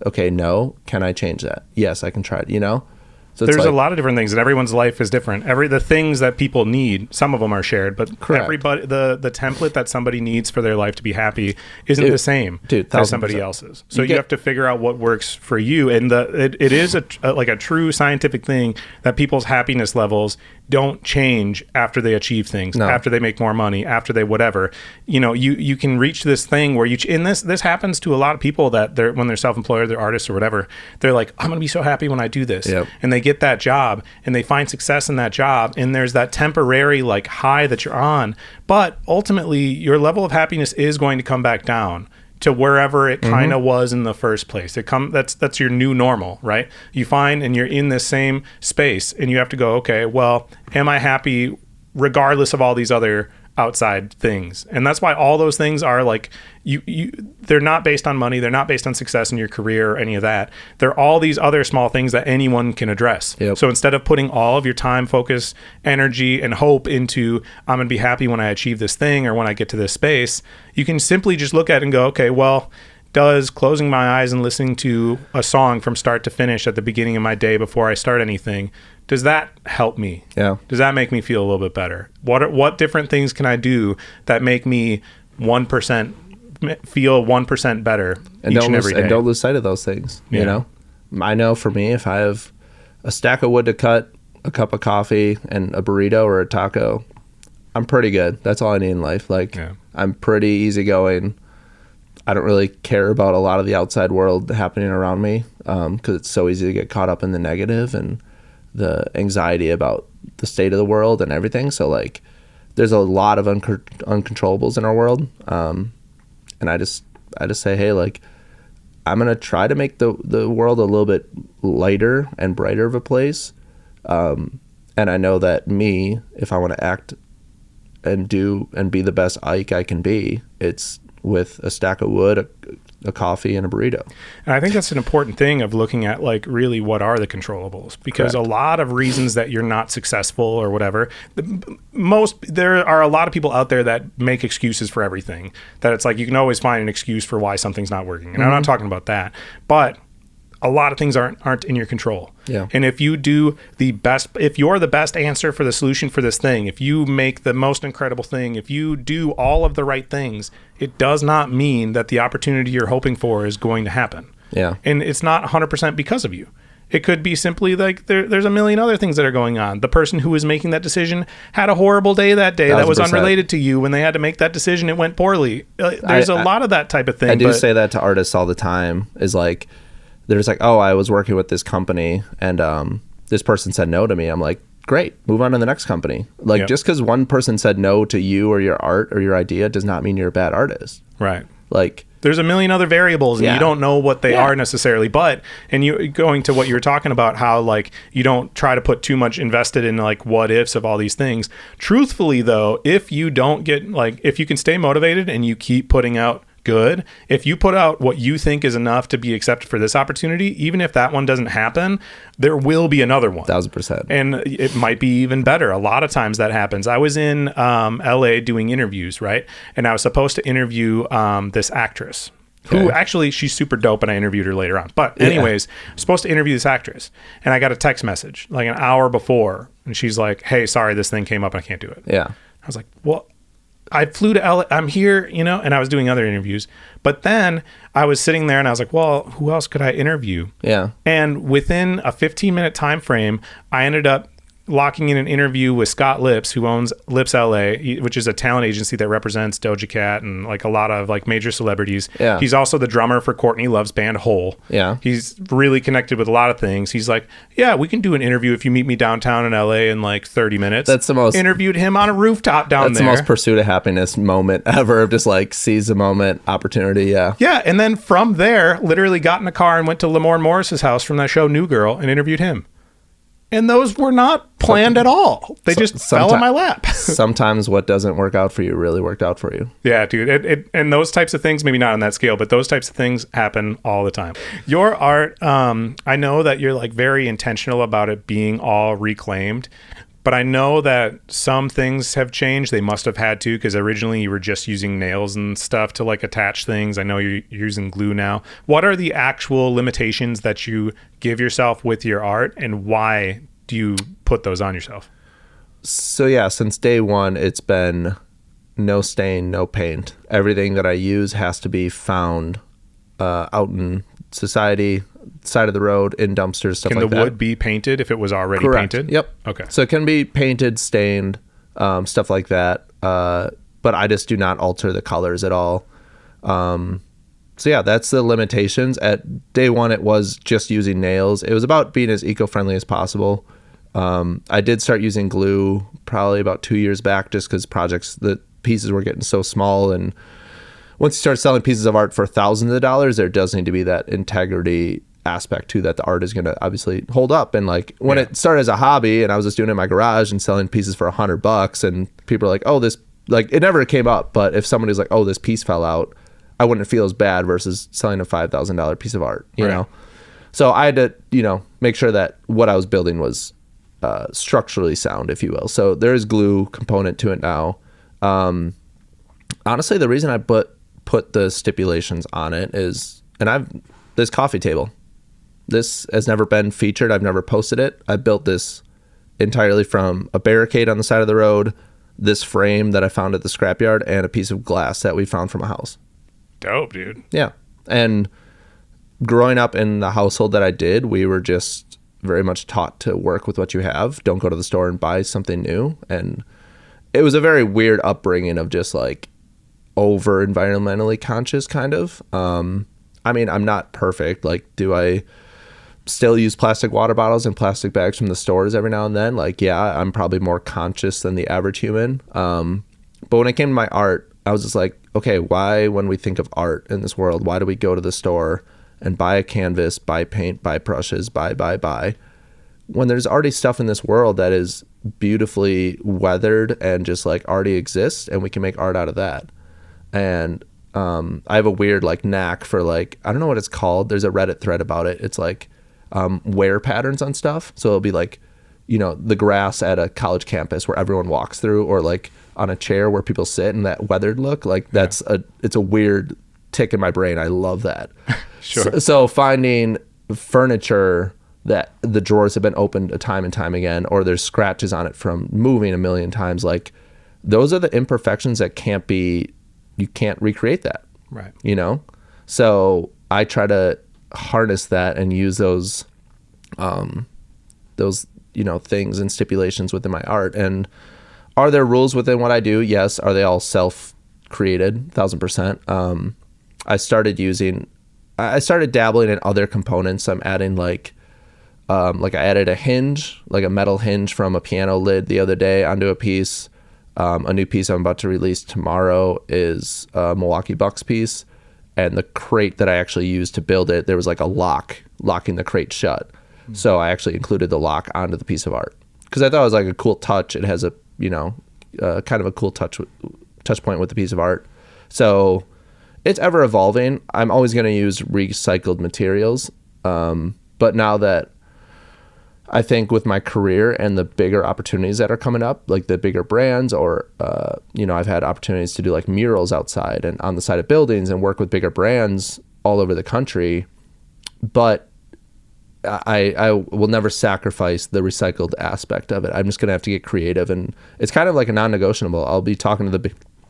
Okay, no. Can I change that? Yes, I can try it, you know? So there's a lot of different things, and everyone's life is different. The things that people need, some of them are shared, but everybody, the template that somebody needs for their life to be happy isn't the same as somebody else's. So you have to figure out what works for you. And it is a true scientific thing that people's happiness levels don't change after they achieve things, after they make more money, after they whatever. You know, you can reach this thing where this happens to a lot of people that when they're self-employed, they're artists or whatever, they're like, I'm going to be so happy when I do this. Yep. And they get that job and they find success in that job, and there's that temporary like high that you're on, but ultimately your level of happiness is going to come back down to wherever it kind of was in the first place. That's your new normal, right? You find, and you're in this same space, and you have to go, okay, well, am I happy regardless of all these other outside things? And that's why all those things are like, they're not based on money, they're not based on success in your career or any of that. They're all these other small things that anyone can address. Yep. So instead of putting all of your time, focus, energy, and hope into, I'm gonna be happy when I achieve this thing or when I get to this space, you can simply just look at it and go, okay, well, does closing my eyes and listening to a song from start to finish at the beginning of my day before I start anything, does that help me? Yeah. Does that make me feel a little bit better? What different things can I do that make me 1% feel 1% better each and every day? And don't lose sight of those things. Yeah. You know, I know for me, if I have a stack of wood to cut, a cup of coffee, and a burrito or a taco, I'm pretty good. That's all I need in life. Like, I'm pretty easygoing. I don't really care about a lot of the outside world happening around me, because it's so easy to get caught up in the negative and the anxiety about the state of the world and everything. So like, there's a lot of uncontrollables in our world, and I just say, hey, like, I'm gonna try to make the world a little bit lighter and brighter of a place, and I know that if I want to act and do and be the best Ike I can be, it's with a stack of wood, a coffee, and a burrito. And I think that's an important thing of looking at, like, really what are the controllables, because Correct. a lot of reasons that you're not successful or whatever, there are a lot of people out there that make excuses for everything, that it's like you can always find an excuse for why something's not working. And I'm not talking about that, but a lot of things aren't in your control. Yeah. And if you do if you're the best answer for the solution for this thing, if you make the most incredible thing, if you do all of the right things, it does not mean that the opportunity you're hoping for is going to happen. Yeah. And it's not 100% because of you. It could be simply like there's a million other things that are going on. The person who was making that decision had a horrible day that day that was 1,000%. unrelated to you. When they had to make that decision, it went poorly. There's a lot of that type of thing. I do say that to artists all the time, is like, there's like, oh, I was working with this company and this person said no to me. I'm like, great, move on to the next company. Like, just because one person said no to you or your art or your idea does not mean you're a bad artist. Right. Like, there's a million other variables and you don't know what they are necessarily. But, and you going to what you were talking about, how like you don't try to put too much invested in like what ifs of all these things. Truthfully though, if you don't get like, if you can stay motivated and you keep putting out good, if you put out what you think is enough to be accepted for this opportunity, even if that one doesn't happen, there will be another one. 1,000%. And it might be even better. A lot of times that happens. I was in LA doing interviews, right? And I was supposed to interview this actress who actually, she's super dope, and I interviewed her later on. But anyways, I'm supposed to interview this actress, and I got a text message like an hour before, and she's like, hey, sorry, this thing came up and I can't do it. Yeah. I was like, well, I flew to LA, I'm here, you know, and I was doing other interviews. But then I was sitting there and I was like, well, who else could I interview? Yeah. And within a 15-minute time frame, I ended up locking in an interview with Scott Lips, who owns Lips LA, which is a talent agency that represents Doja Cat and like a lot of like major celebrities. Yeah. He's also the drummer for Courtney Love's band Hole. Yeah. He's really connected with a lot of things. He's like, yeah, we can do an interview if you meet me downtown in LA in like 30 minutes. That's the most... Interviewed him on a rooftop down there. That's the most pursuit of happiness moment ever. Just like seize the moment, opportunity. Yeah. Yeah. And then from there, literally got in a car and went to Lamorne Morris's house from that show New Girl and interviewed him. And those were not planned at all. They just fell in my lap. Sometimes what doesn't work out for you really worked out for you. Yeah, dude. And those types of things, maybe not on that scale, but those types of things happen all the time. Your art, I know that you're like very intentional about it being all reclaimed. But I know that some things have changed. They must have had to, because originally you were just using nails and stuff to like attach things. I know you're using glue now. What are the actual limitations that you give yourself with your art, and why do you put those on yourself? So yeah, since day one, it's been no stain, no paint. Everything that I use has to be found out in society, side of the road, in dumpsters, stuff like that. Can the wood be painted if it was already painted? Yep. Okay. So it can be painted, stained, stuff like that. But I just do not alter the colors at all. So yeah, that's the limitations. At day one, it was just using nails. It was about being as eco-friendly as possible. I did start using glue probably about 2 years back, just because the pieces were getting so small, and once you start selling pieces of art for thousands of dollars, there does need to be that integrity aspect too, that the art is going to obviously hold up. And like when it started as a hobby and I was just doing it in my garage and selling pieces for $100, and people are like, oh, this, like, it never came up. But if somebody's like, oh, this piece fell out, I wouldn't feel as bad versus selling a $5,000 piece of art, you know? So I had to, make sure that what I was building was structurally sound, if you will. So there is glue component to it now. Honestly, the reason I put put the stipulations on it is, and this coffee table, this has never been featured. I've never posted it. I built this entirely from a barricade on the side of the road, this frame that I found at the scrapyard, and a piece of glass that we found from a house. Dope, dude. Yeah. And growing up in the household that I did, we were just very much taught to work with what you have. Don't go to the store and buy something new. And it was a very weird upbringing of just like over environmentally conscious kind of. I mean, I'm not perfect. Like, do I still use plastic water bottles and plastic bags from the stores every now and then? Like, yeah, I'm probably more conscious than the average human. But when it came to my art, I was just like, okay, why, when we think of art in this world, why do we go to the store and buy a canvas, buy paint, buy brushes, buy, when there's already stuff in this world that is beautifully weathered and just like already exists, and we can make art out of that. And I have a weird like knack for like, I don't know what it's called. There's a Reddit thread about it. It's like wear patterns on stuff. So it'll be like, you know, the grass at a college campus where everyone walks through, or like on a chair where people sit, and that weathered look. Like it's a weird tick in my brain. I love that. Sure. So finding furniture that the drawers have been opened time and time again, or there's scratches on it from moving a million times, like those are the imperfections that you can't recreate that. Right. You know? So I try to harness that and use those, you know, things and stipulations within my art. And are there rules within what I do? Yes. Are they all self-created? 1,000%. I started dabbling in other components. I'm adding like I added a hinge, like a metal hinge from a piano lid the other day onto a piece. A new piece I'm about to release tomorrow is a Milwaukee Bucks piece. And the crate that I actually used to build it, there was like a lock locking the crate shut. Mm-hmm. So I actually included the lock onto the piece of art because I thought it was like a cool touch. It has a, you know, kind of a cool touch point with the piece of art. So it's ever evolving. I'm always going to use recycled materials. But now that I think with my career and the bigger opportunities that are coming up, like the bigger brands, or, you know, I've had opportunities to do like murals outside and on the side of buildings and work with bigger brands all over the country. But I will never sacrifice the recycled aspect of it. I'm just going to have to get creative, and it's kind of like a non-negotiable. I'll be talking to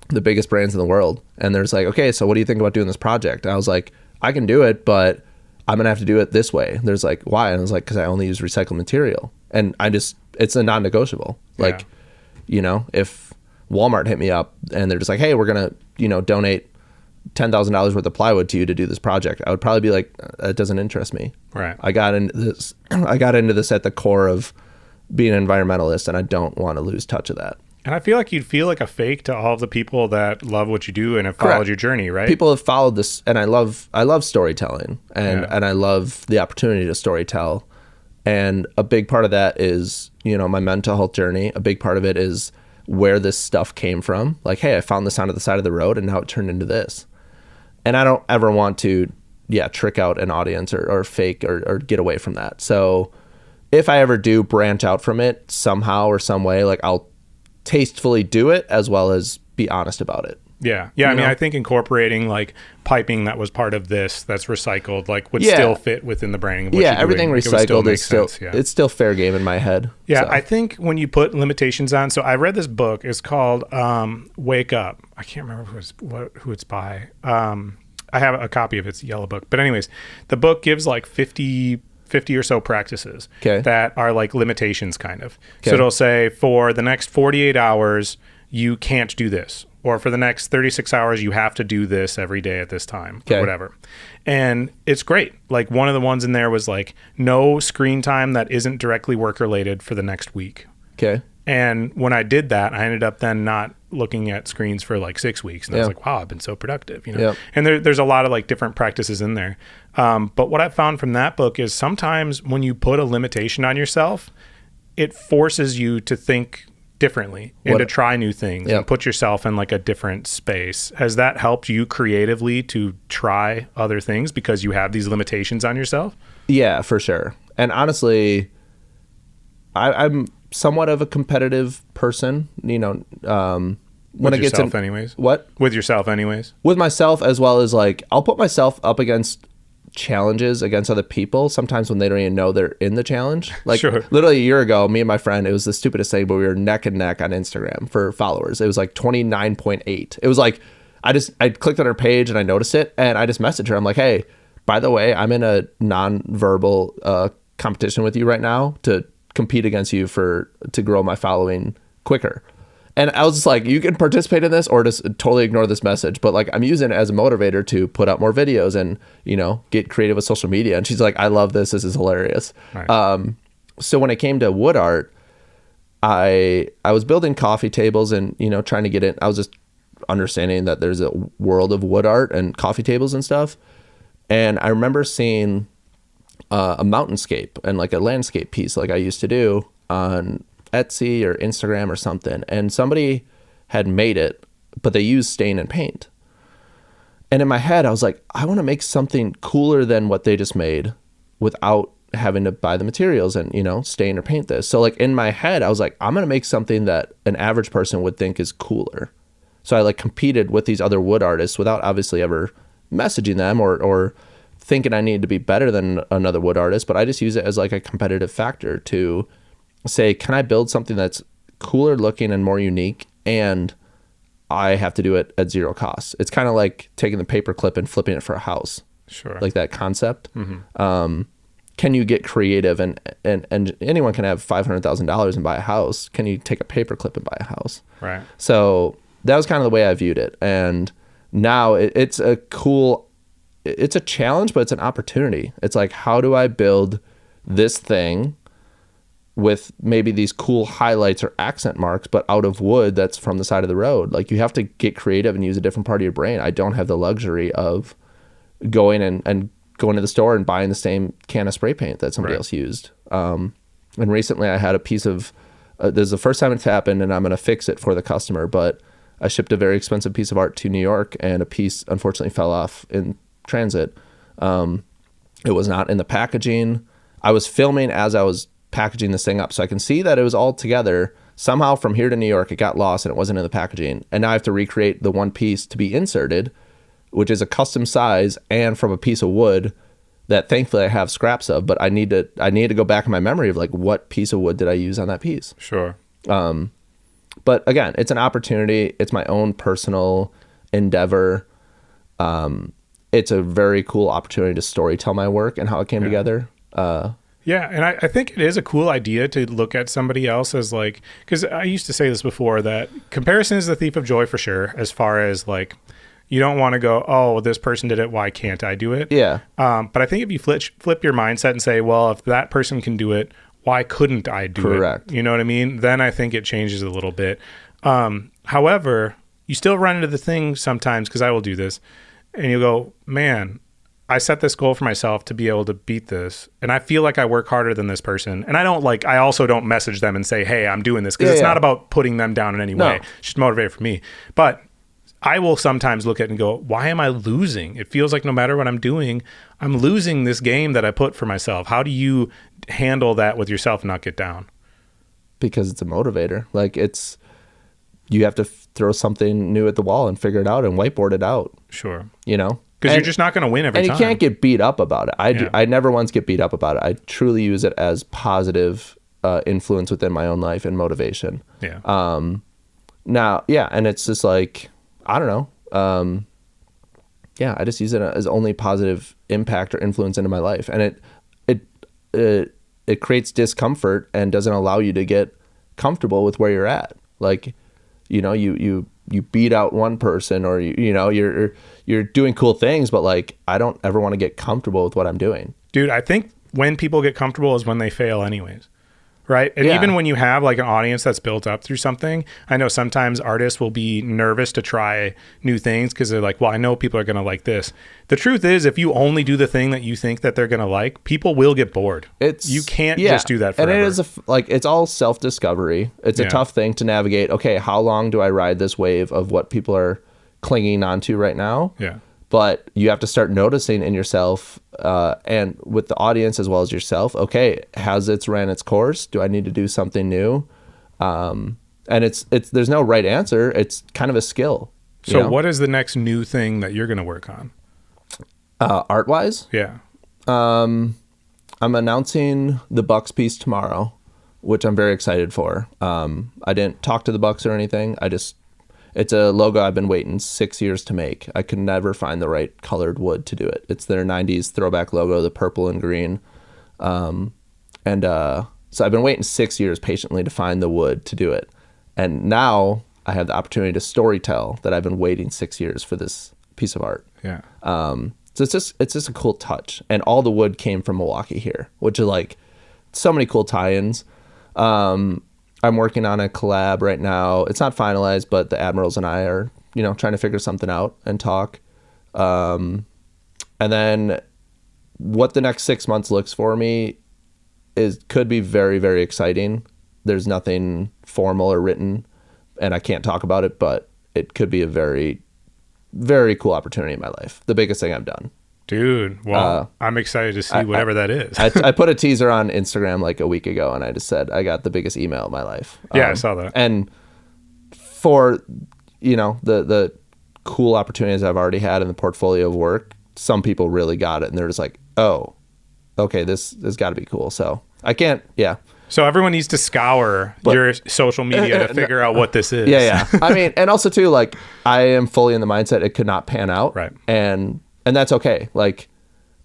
the biggest brands in the world, and there's like, okay, so what do you think about doing this project? And I was like, I can do it, but I'm going to have to do it this way. There's like, why? And I was like, because I only use recycled material. And it's a non-negotiable. Like, you know, if Walmart hit me up and they're just like, hey, we're going to, you know, donate $10,000 worth of plywood to you to do this project, I would probably be like, that doesn't interest me. Right. I got into this at the core of being an environmentalist, and I don't want to lose touch of that. And I feel like you'd feel like a fake to all of the people that love what you do and have followed your journey, right? People have followed this, and I love storytelling, and I love the opportunity to storytell. And a big part of that is, you know, my mental health journey. A big part of it is where this stuff came from. Like, hey, I found this on the side of the road, and now it turned into this. And I don't ever want to, trick out an audience or fake or get away from that. So if I ever do branch out from it somehow or some way, like I'll tastefully do it as well as be honest about it. Yeah. I mean, I think incorporating like piping that was part of this that's recycled, like would still fit within the branding of what you're everything doing. Recycled is still it's still fair game in my head. Yeah, so. I think when you put limitations on, so I read this book, it's called Wake Up. I can't remember who it's by. I have a copy of its yellow book. But anyways, the book gives like 50 or so practices that are like limitations kind of. So it'll say for the next 48 hours, you can't do this. Or for the next 36 hours, you have to do this every day at this time or whatever. And it's great. Like one of the ones in there was like no screen time that isn't directly work related for the next week. Okay. And when I did that, I ended up then not looking at screens for like 6 weeks. And I was like, wow, I've been so productive, you know? Yep. And there's a lot of like different practices in there. But what I found from that book is sometimes when you put a limitation on yourself, it forces you to think differently and to try new things and put yourself in like a different space. Has that helped you creatively to try other things because you have these limitations on yourself? Yeah, for sure. And honestly, I'm somewhat of a competitive person, you know, when with it gets yourself in, anyways. What? With yourself anyways. With myself, as well as like, I'll put myself up against challenges against other people sometimes when they don't even know they're in the challenge. Like Sure. literally a year ago, me and my friend, it was the stupidest thing, but we were neck and neck on Instagram for followers. It was like 29.8. It was like, I clicked on her page and I noticed it, and I just messaged her. I'm like, hey, by the way, I'm in a non-verbal competition with you right now to compete against you to grow my following quicker. And I was just like, you can participate in this or just totally ignore this message. But like, I'm using it as a motivator to put out more videos and, get creative with social media. And she's like, I love this. This is hilarious. Right. So when it came to wood art, I was building coffee tables and, trying to get in. I was just understanding that there's a world of wood art and coffee tables and stuff. And I remember seeing a mountainscape and like a landscape piece like I used to do on Etsy or Instagram or something, and somebody had made it, but they used stain and paint. And in my head, I was like, I want to make something cooler than what they just made without having to buy the materials and, stain or paint this. So like in my head, I was like, I'm going to make something that an average person would think is cooler. So I like competed with these other wood artists without obviously ever messaging them or thinking I needed to be better than another wood artist, but I just use it as like a competitive factor to say, can I build something that's cooler looking and more unique, and I have to do it at zero cost? It's kind of like taking the paper clip and flipping it for a house. Sure. Like that concept. Mm-hmm. Can you get creative and anyone can have $500,000 and buy a house? Can you take a paper clip and buy a house? Right. So that was kind of the way I viewed it. And now it's a challenge, but it's an opportunity. It's like, how do I build this thing with maybe these cool highlights or accent marks, but out of wood that's from the side of the road? Like, you have to get creative and use a different part of your brain. I don't have the luxury of going and going to the store and buying the same can of spray paint that somebody else used. And recently I had a piece of, this is the first time it's happened, and I'm going to fix it for the customer, but I shipped a very expensive piece of art to New York, and a piece unfortunately fell off in transit. It was not in the packaging. I was filming as I was packaging this thing up, so I can see that it was all together. Somehow from here to New York, it got lost and it wasn't in the packaging. And now I have to recreate the one piece to be inserted, which is a custom size and from a piece of wood that thankfully I have scraps of, but I need to go back in my memory of like, what piece of wood did I use on that piece? Sure. But again, it's an opportunity. It's my own personal endeavor. It's a very cool opportunity to storytell my work and how it came together. Yeah, and I think it is a cool idea to look at somebody else as like, because I used to say this before, that comparison is the thief of joy for sure, as far as like, you don't want to go, oh, this person did it, why can't I do it? Yeah. But I think if you flip your mindset and say, well, if that person can do it, why couldn't I do it? Correct. You know what I mean? Then I think it changes a little bit. However, you still run into the thing sometimes, because I will do this, and you go, man, I set this goal for myself to be able to beat this, and I feel like I work harder than this person. And I also don't message them and say, hey, I'm doing this, because it's not about putting them down in any way. It's just motivated for me. But I will sometimes look at it and go, why am I losing? It feels like no matter what I'm doing, I'm losing this game that I put for myself. How do you handle that with yourself and not get down? Because it's a motivator. Like, you have to throw something new at the wall and figure it out and whiteboard it out. Sure. Because you're just not going to win every time. And you can't get beat up about it. I never once get beat up about it. I truly use it as positive influence within my own life and motivation. Yeah. Now, and it's just like, I don't know. I just use it as only positive impact or influence into my life. And it creates discomfort and doesn't allow you to get comfortable with where you're at. Like, you beat out one person, or you're doing cool things, but like, I don't ever want to get comfortable with what I'm doing. Dude, I think when people get comfortable is when they fail anyways. Right. And even when you have like an audience that's built up through something, I know sometimes artists will be nervous to try new things because they're like, well, I know people are going to like this. The truth is, if you only do the thing that you think that they're going to like, people will get bored. You can't just do that forever. And it is it's all self-discovery. It's a tough thing to navigate. Okay, how long do I ride this wave of what people are clinging onto right now? Yeah. But you have to start noticing in yourself and with the audience as well as yourself, okay, has it ran its course? Do I need to do something new? And it's there's no right answer. It's kind of a skill. So what is the next new thing that you're going to work on? Art wise? Yeah. I'm announcing the Bucks piece tomorrow, which I'm very excited for. I didn't talk to the Bucks or anything. It's a logo I've been waiting 6 years to make. I could never find the right colored wood to do it. It's their 90s throwback logo, the purple and green. So I've been waiting 6 years patiently to find the wood to do it. And now I have the opportunity to storytell that I've been waiting 6 years for this piece of art. Yeah. So it's just a cool touch. And all the wood came from Milwaukee here, which is like so many cool tie-ins. I'm working on a collab right now. It's not finalized, but the Admirals and I are, trying to figure something out and talk. And then what the next 6 months looks for me could be very, very exciting. There's nothing formal or written, and I can't talk about it, but it could be a very, very cool opportunity in my life. The biggest thing I've done. Dude, well, I'm excited to see whatever that is. I put a teaser on Instagram like a week ago, and I just said I got the biggest email of my life. Yeah, I saw that. And for, the cool opportunities I've already had in the portfolio of work, some people really got it, and they're just like, oh, okay, this has got to be cool. So I can't, yeah. So everyone needs to scour your social media to figure out what this is. Yeah. I mean, and also too, like, I am fully in the mindset it could not pan out. Right. And that's okay. Like,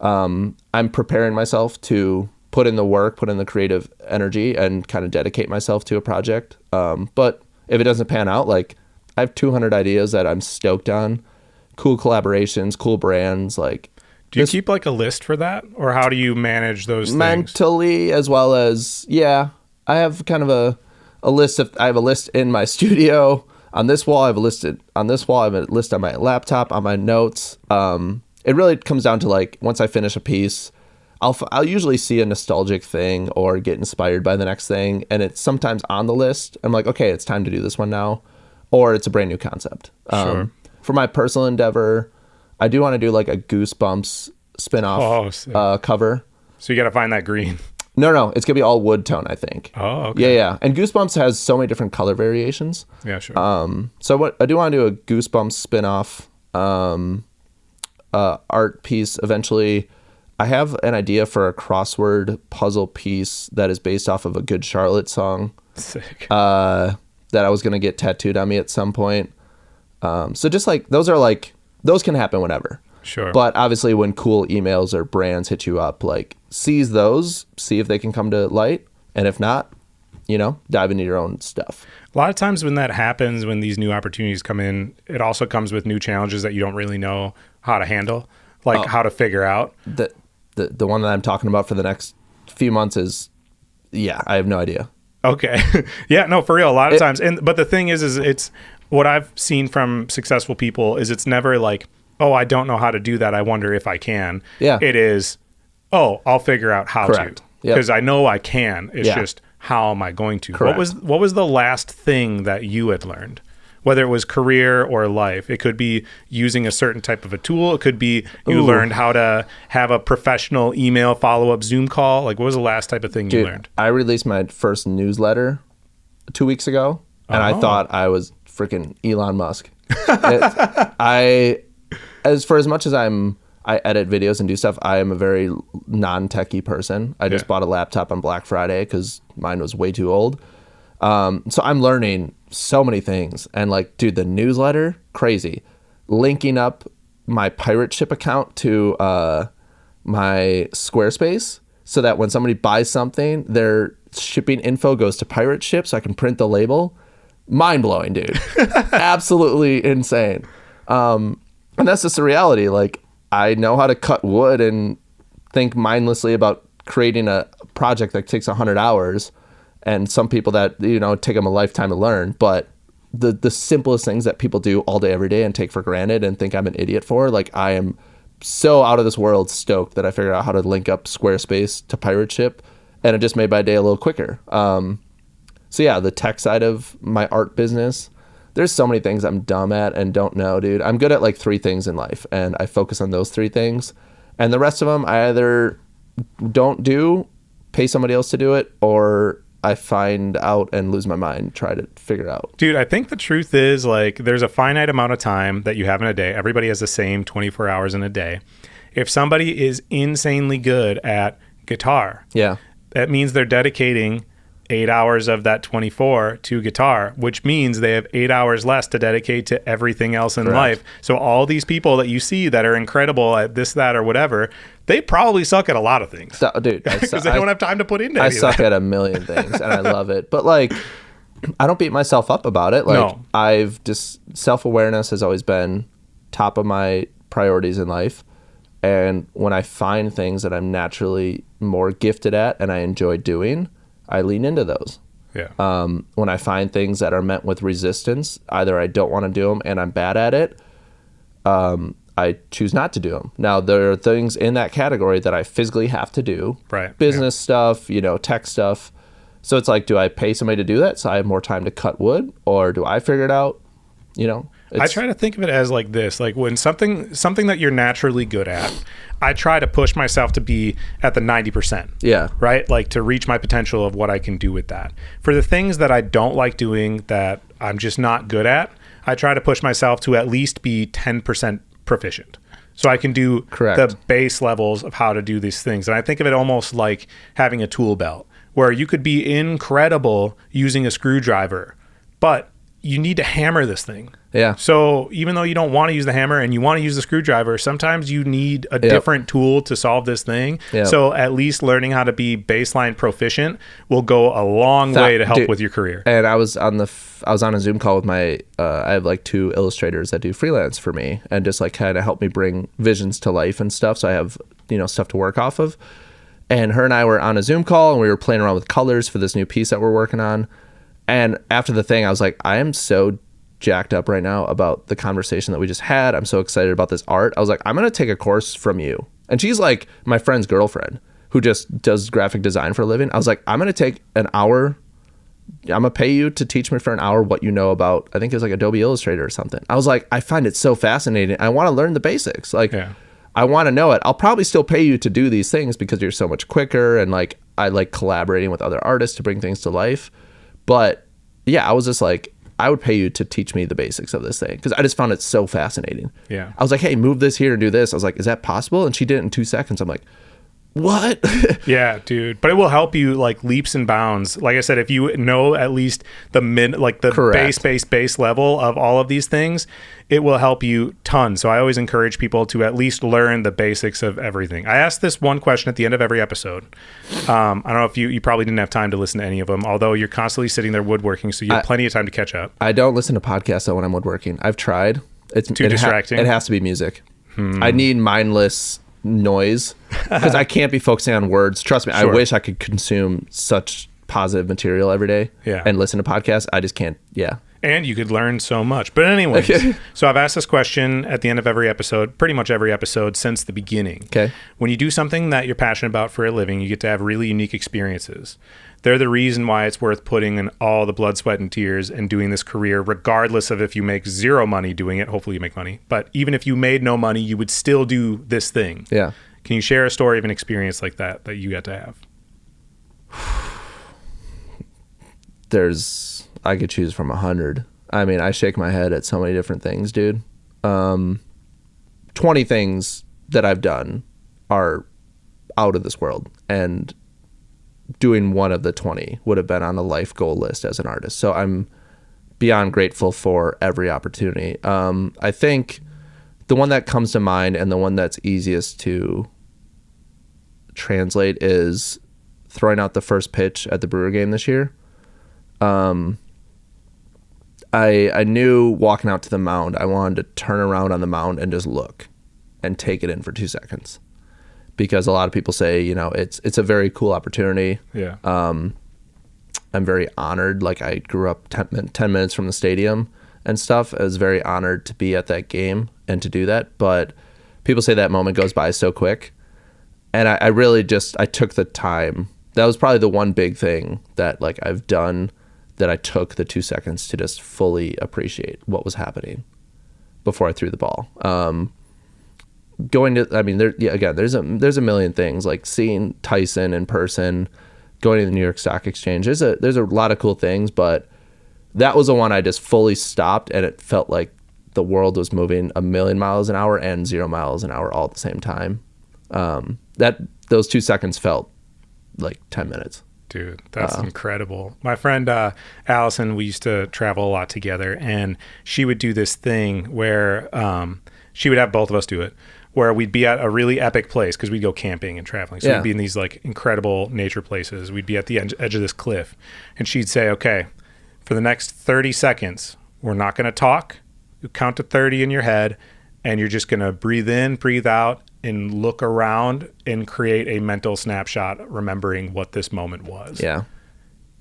I'm preparing myself to put in the work, put in the creative energy, and kind of dedicate myself to a project. But if it doesn't pan out, like, I have 200 ideas that I'm stoked on, cool collaborations, cool brands, like. Do you keep like a list for that, or how do you manage those things? Mentally, as well as, yeah, I have kind of a list I have a list in my studio. On this wall, I have a list on this wall. I have a list on my laptop, on my notes. It really comes down to, like, once I finish a piece, I'll usually see a nostalgic thing or get inspired by the next thing, and it's sometimes on the list. I'm like, okay, it's time to do this one now, or it's a brand new concept. Sure. For my personal endeavor, I do want to do like a Goosebumps spinoff cover. So you got to find that green. No, it's gonna be all wood tone, I think. Oh, okay. Yeah. And Goosebumps has so many different color variations. Yeah, sure. So what I do want to do a Goosebumps spinoff art piece eventually. I have an idea for a crossword puzzle piece that is based off of a Good Charlotte song. Sick. That I was gonna get tattooed on me at some point. So just like those can happen whenever. Sure. But obviously when cool emails or brands hit you up, like, seize those, see if they can come to light. And if not, dive into your own stuff. A lot of times when that happens, when these new opportunities come in, it also comes with new challenges that you don't really know how to handle, like how to figure out. The one that I'm talking about for the next few months is, I have no idea. Okay. Yeah, no, for real. A lot of times. But the thing is it's what I've seen from successful people is it's never like, oh, I don't know how to do that. I wonder if I can. Yeah. It is, oh, I'll figure out how Correct. to. Because I know I can. It's just, how am I going to? Correct. What was the last thing that you had learned? Whether it was career or life. It could be using a certain type of a tool. It could be you learned how to have a professional email follow-up Zoom call. Like, what was the last type of thing you learned? I released my first newsletter 2 weeks ago, and I thought I was freaking Elon Musk. As much as I edit videos and do stuff, I am a very non-techie person. I just bought a laptop on Black Friday because mine was way too old. So I'm learning so many things. And like, dude, the newsletter, crazy. Linking up my pirate ship account to my Squarespace so that when somebody buys something, their shipping info goes to pirate ship so I can print the label. Mind-blowing, dude. Absolutely insane. And that's just the reality. Like, I know how to cut wood and think mindlessly about creating a project that takes 100 hours, and some people that, take them a lifetime to learn. But the simplest things that people do all day, every day and take for granted and think I'm an idiot for, like, I am so out of this world stoked that I figured out how to link up Squarespace to pirate ship, and it just made my day a little quicker. So yeah, the tech side of my art business, there's so many things I'm dumb at and don't know, dude. I'm good at like 3 things in life, and I focus on those 3 things. And the rest of them, I either don't do, pay somebody else to do it, or I find out and lose my mind, try to figure out. Dude, I think the truth is, like, there's a finite amount of time that you have in a day. Everybody has the same 24 hours in a day. If somebody is insanely good at guitar, that means they're dedicating 8 hours of that 24 to guitar, which means they have 8 hours less to dedicate to everything else in life. So all these people that you see that are incredible at this, that, or whatever, they probably suck at a lot of things. Dude, because they don't have time to put into I suck at a million things, and I love it. But like, I don't beat myself up about it. Like, no. I've just, self-awareness has always been top of my priorities in life. And when I find things that I'm naturally more gifted at and I enjoy doing, I lean into those. Yeah. When I find things that are met with resistance, either I don't want to do them and I'm bad at it, I choose not to do them. Now, there are things in that category that I physically have to do. Right. Business stuff, tech stuff. So it's like, do I pay somebody to do that so I have more time to cut wood, or do I figure it out? I try to think of it as like this, like when something that you're naturally good at, I try to push myself to be at the 90%. Yeah. Right? Like to reach my potential of what I can do with that. For the things that I don't like doing, that I'm just not good at, I try to push myself to at least be 10% proficient. So I can do the base levels of how to do these things. And I think of it almost like having a tool belt, where you could be incredible using a screwdriver, but you need to hammer this thing. Yeah. So even though you don't want to use the hammer and you want to use the screwdriver, sometimes you need a different tool to solve this thing. Yep. So at least learning how to be baseline proficient will go a long way to help with your career. And I was on a Zoom call with my I have like 2 illustrators that do freelance for me and just like kind of help me bring visions to life and stuff. So I have, stuff to work off of. And her and I were on a Zoom call and we were playing around with colors for this new piece that we're working on. And after the thing, I was like, I am so jacked up right now about the conversation that we just had. I'm so excited about this art. I was like, I'm going to take a course from you. And she's like my friend's girlfriend who just does graphic design for a living. I was like, I'm going to take an hour. I'm going to pay you to teach me for an hour what you know about, I think it's like Adobe Illustrator or something. I was like, I find it so fascinating. I want to learn the basics. Like, I want to know it. I'll probably still pay you to do these things because you're so much quicker. And like, I like collaborating with other artists to bring things to life. But yeah, I was just like, I would pay you to teach me the basics of this thing because I just found it so fascinating. Yeah. I was like, hey, move this here and do this. I was like, is that possible? And she did it in 2 seconds. I'm like, what? Yeah, dude. But it will help you like leaps and bounds. Like I said, if you know at least the base level of all of these things, it will help you tons. So I always encourage people to at least learn the basics of everything. I ask this one question at the end of every episode. I don't know if you probably didn't have time to listen to any of them, although you're constantly sitting there woodworking, so you have plenty of time to catch up. I don't listen to podcasts though when I'm woodworking. I've tried. It's too distracting. It has to be music. I need mindless noise because I can't be focusing on words. Trust me, sure. I wish I could consume such positive material every day and listen to podcasts. I just can't. Yeah. And you could learn so much. But anyways, so I've asked this question at the end of every episode, pretty much every episode since the beginning. Okay. When you do something that you're passionate about for a living, you get to have really unique experiences. They're the reason why it's worth putting in all the blood, sweat, and tears and doing this career, regardless of if you make zero money doing it. Hopefully you make money. But even if you made no money, you would still do this thing. Yeah. Can you share a story of an experience like that you got to have? I could choose from 100. I mean, I shake my head at so many different things, dude. 20 things that I've done are out of this world. And doing one of the 20 would have been on a life goal list as an artist. So I'm beyond grateful for every opportunity. I think the one that comes to mind and the one that's easiest to translate is throwing out the first pitch at the Brewer game this year. I knew walking out to the mound, I wanted to turn around on the mound and just look and take it in for 2 seconds. Because a lot of people say, it's a very cool opportunity. Yeah. I'm very honored. Like I grew up 10 minutes from the stadium and stuff. I was very honored to be at that game and to do that. But people say that moment goes by so quick. And I really I took the time. That was probably the one big thing that like I've done that I took the 2 seconds to just fully appreciate what was happening before I threw the ball. There's a million things like seeing Tyson in person, going to the New York Stock Exchange. There's a lot of cool things, but that was the one I just fully stopped, and it felt like the world was moving 1,000,000 miles an hour and 0 miles an hour all at the same time. Those 2 seconds felt like 10 minutes. Dude, that's incredible. My friend Allison, we used to travel a lot together, and she would do this thing where she would have both of us do it, where we'd be at a really epic place because we'd go camping and traveling. So we'd be in these like incredible nature places. We'd be at the edge of this cliff, and she'd say, okay, for the next 30 seconds, we're not going to talk. You count to 30 in your head, and you're just going to breathe in, breathe out, and look around and create a mental snapshot remembering what this moment was. Yeah.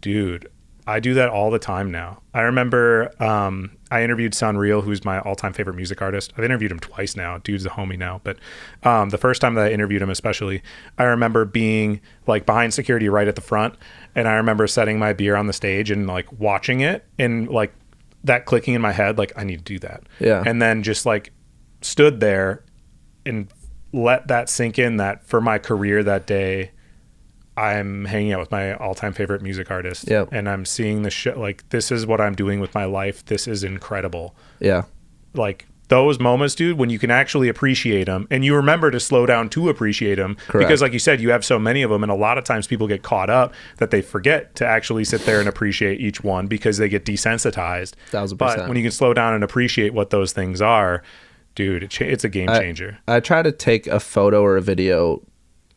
Dude, I do that all the time now. I remember I interviewed Sunreal, who's my all-time favorite music artist. I've interviewed him twice now. Dude's a homie now. But the first time that I interviewed him especially, I remember being like behind security right at the front. And I remember setting my beer on the stage and like watching it and like that clicking in my head, like I need to do that. Yeah. And then just like stood there and let that sink in that for my career that day, I'm hanging out with my all-time favorite music artist. Yep. And I'm seeing the shit. Like, this is what I'm doing with my life. This is incredible. Yeah. Like, those moments, dude, when you can actually appreciate them and you remember to slow down to appreciate them. Correct. Because like you said, you have so many of them. And a lot of times people get caught up that they forget to actually sit there and appreciate each one because they get desensitized. 1000%. But when you can slow down and appreciate what those things are, dude, it's a game changer. I try to take a photo or a video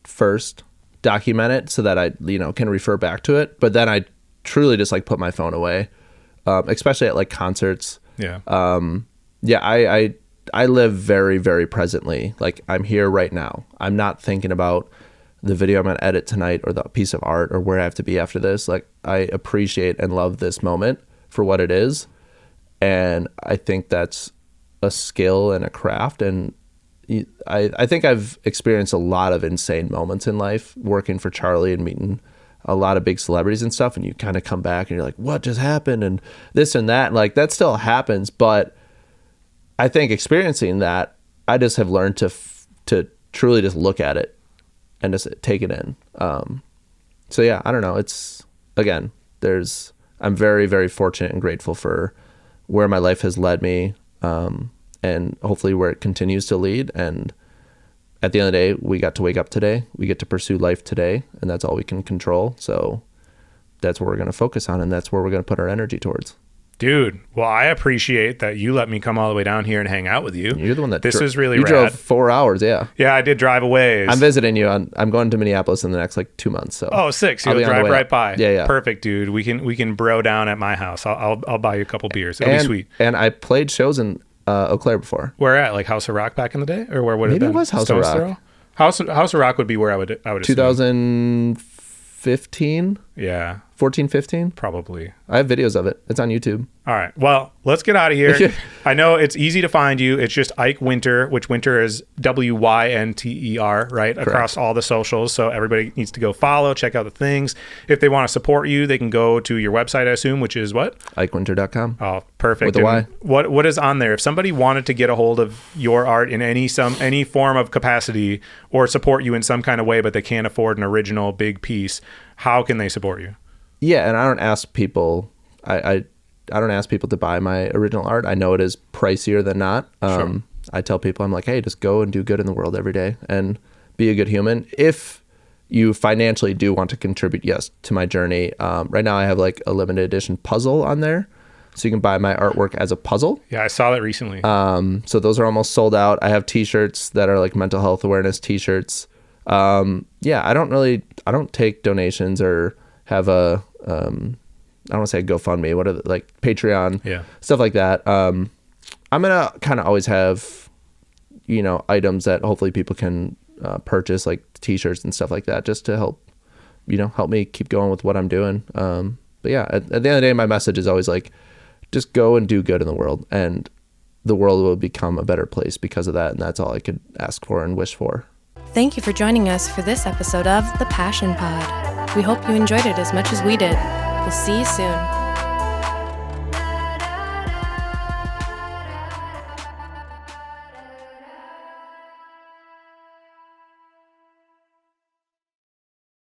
first, document it so that I, can refer back to it. But then I truly just like put my phone away, especially at like concerts. Yeah. I live very, very presently. Like I'm here right now. I'm not thinking about the video I'm going to edit tonight or the piece of art or where I have to be after this. Like I appreciate and love this moment for what it is. And I think that's a skill and a craft. And I think I've experienced a lot of insane moments in life working for Charlie and meeting a lot of big celebrities and stuff. And you kind of come back and you're like, what just happened? And this and that. And like that still happens. But I think experiencing that, I just have learned to truly just look at it and just take it in. So yeah, I don't know. It's, again, I'm very, very fortunate and grateful for where my life has led me. And hopefully where it continues to lead. And at the end of the day, we got to wake up today. We get to pursue life today, and that's all we can control. So that's what we're going to focus on, and that's where we're going to put our energy towards. Dude, well, I appreciate that you let me come all the way down here and hang out with you. You're the one that this is really you rad. drove 4 hours, yeah. Yeah, I did drive away. I'm visiting you. I'm going to Minneapolis in the next like 2 months. So oh, sick. So you'll drive right by. Yeah. Perfect, dude. We can bro down at my house. I'll buy you a couple beers. It'll be sweet. And I played shows in Eau Claire before. Where at? Like House of Rock back in the day, or where would it have been? Maybe it was House Stone's of Rock. Throw? House of Rock would be where I would assume. 2015. Yeah. 14, 15. Probably. I have videos of it. It's on YouTube. All right. Well, let's get out of here. I know it's easy to find you. It's just Ike Wynter, which Wynter is Wynter, right? Correct. Across all the socials. So everybody needs to go follow, check out the things. If they want to support you, they can go to your website, I assume, which is what? IkeWynter.com. Oh, perfect. With a Y. What is on there? If somebody wanted to get a hold of your art in any form of capacity or support you in some kind of way, but they can't afford an original big piece, how can they support you? Yeah, and I don't ask people. I don't ask people to buy my original art. I know it is pricier than not. Sure. I tell people, I'm like, hey, just go and do good in the world every day and be a good human. If you financially do want to contribute, yes, to my journey. Right now I have like a limited edition puzzle on there. So you can buy my artwork as a puzzle. Yeah, I saw that recently. So those are almost sold out. I have t-shirts that are like mental health awareness t-shirts. Yeah, I don't take donations or have a, I don't want to say GoFundMe, what are the, like Patreon, stuff like that. I'm going to kind of always have, items that hopefully people can purchase, like t-shirts and stuff like that, just to help me keep going with what I'm doing. But yeah, at the end of the day, my message is always like, just go and do good in the world, and the world will become a better place because of that. And that's all I could ask for and wish for. Thank you for joining us for this episode of The Passion Pod. We hope you enjoyed it as much as we did. We'll see you soon.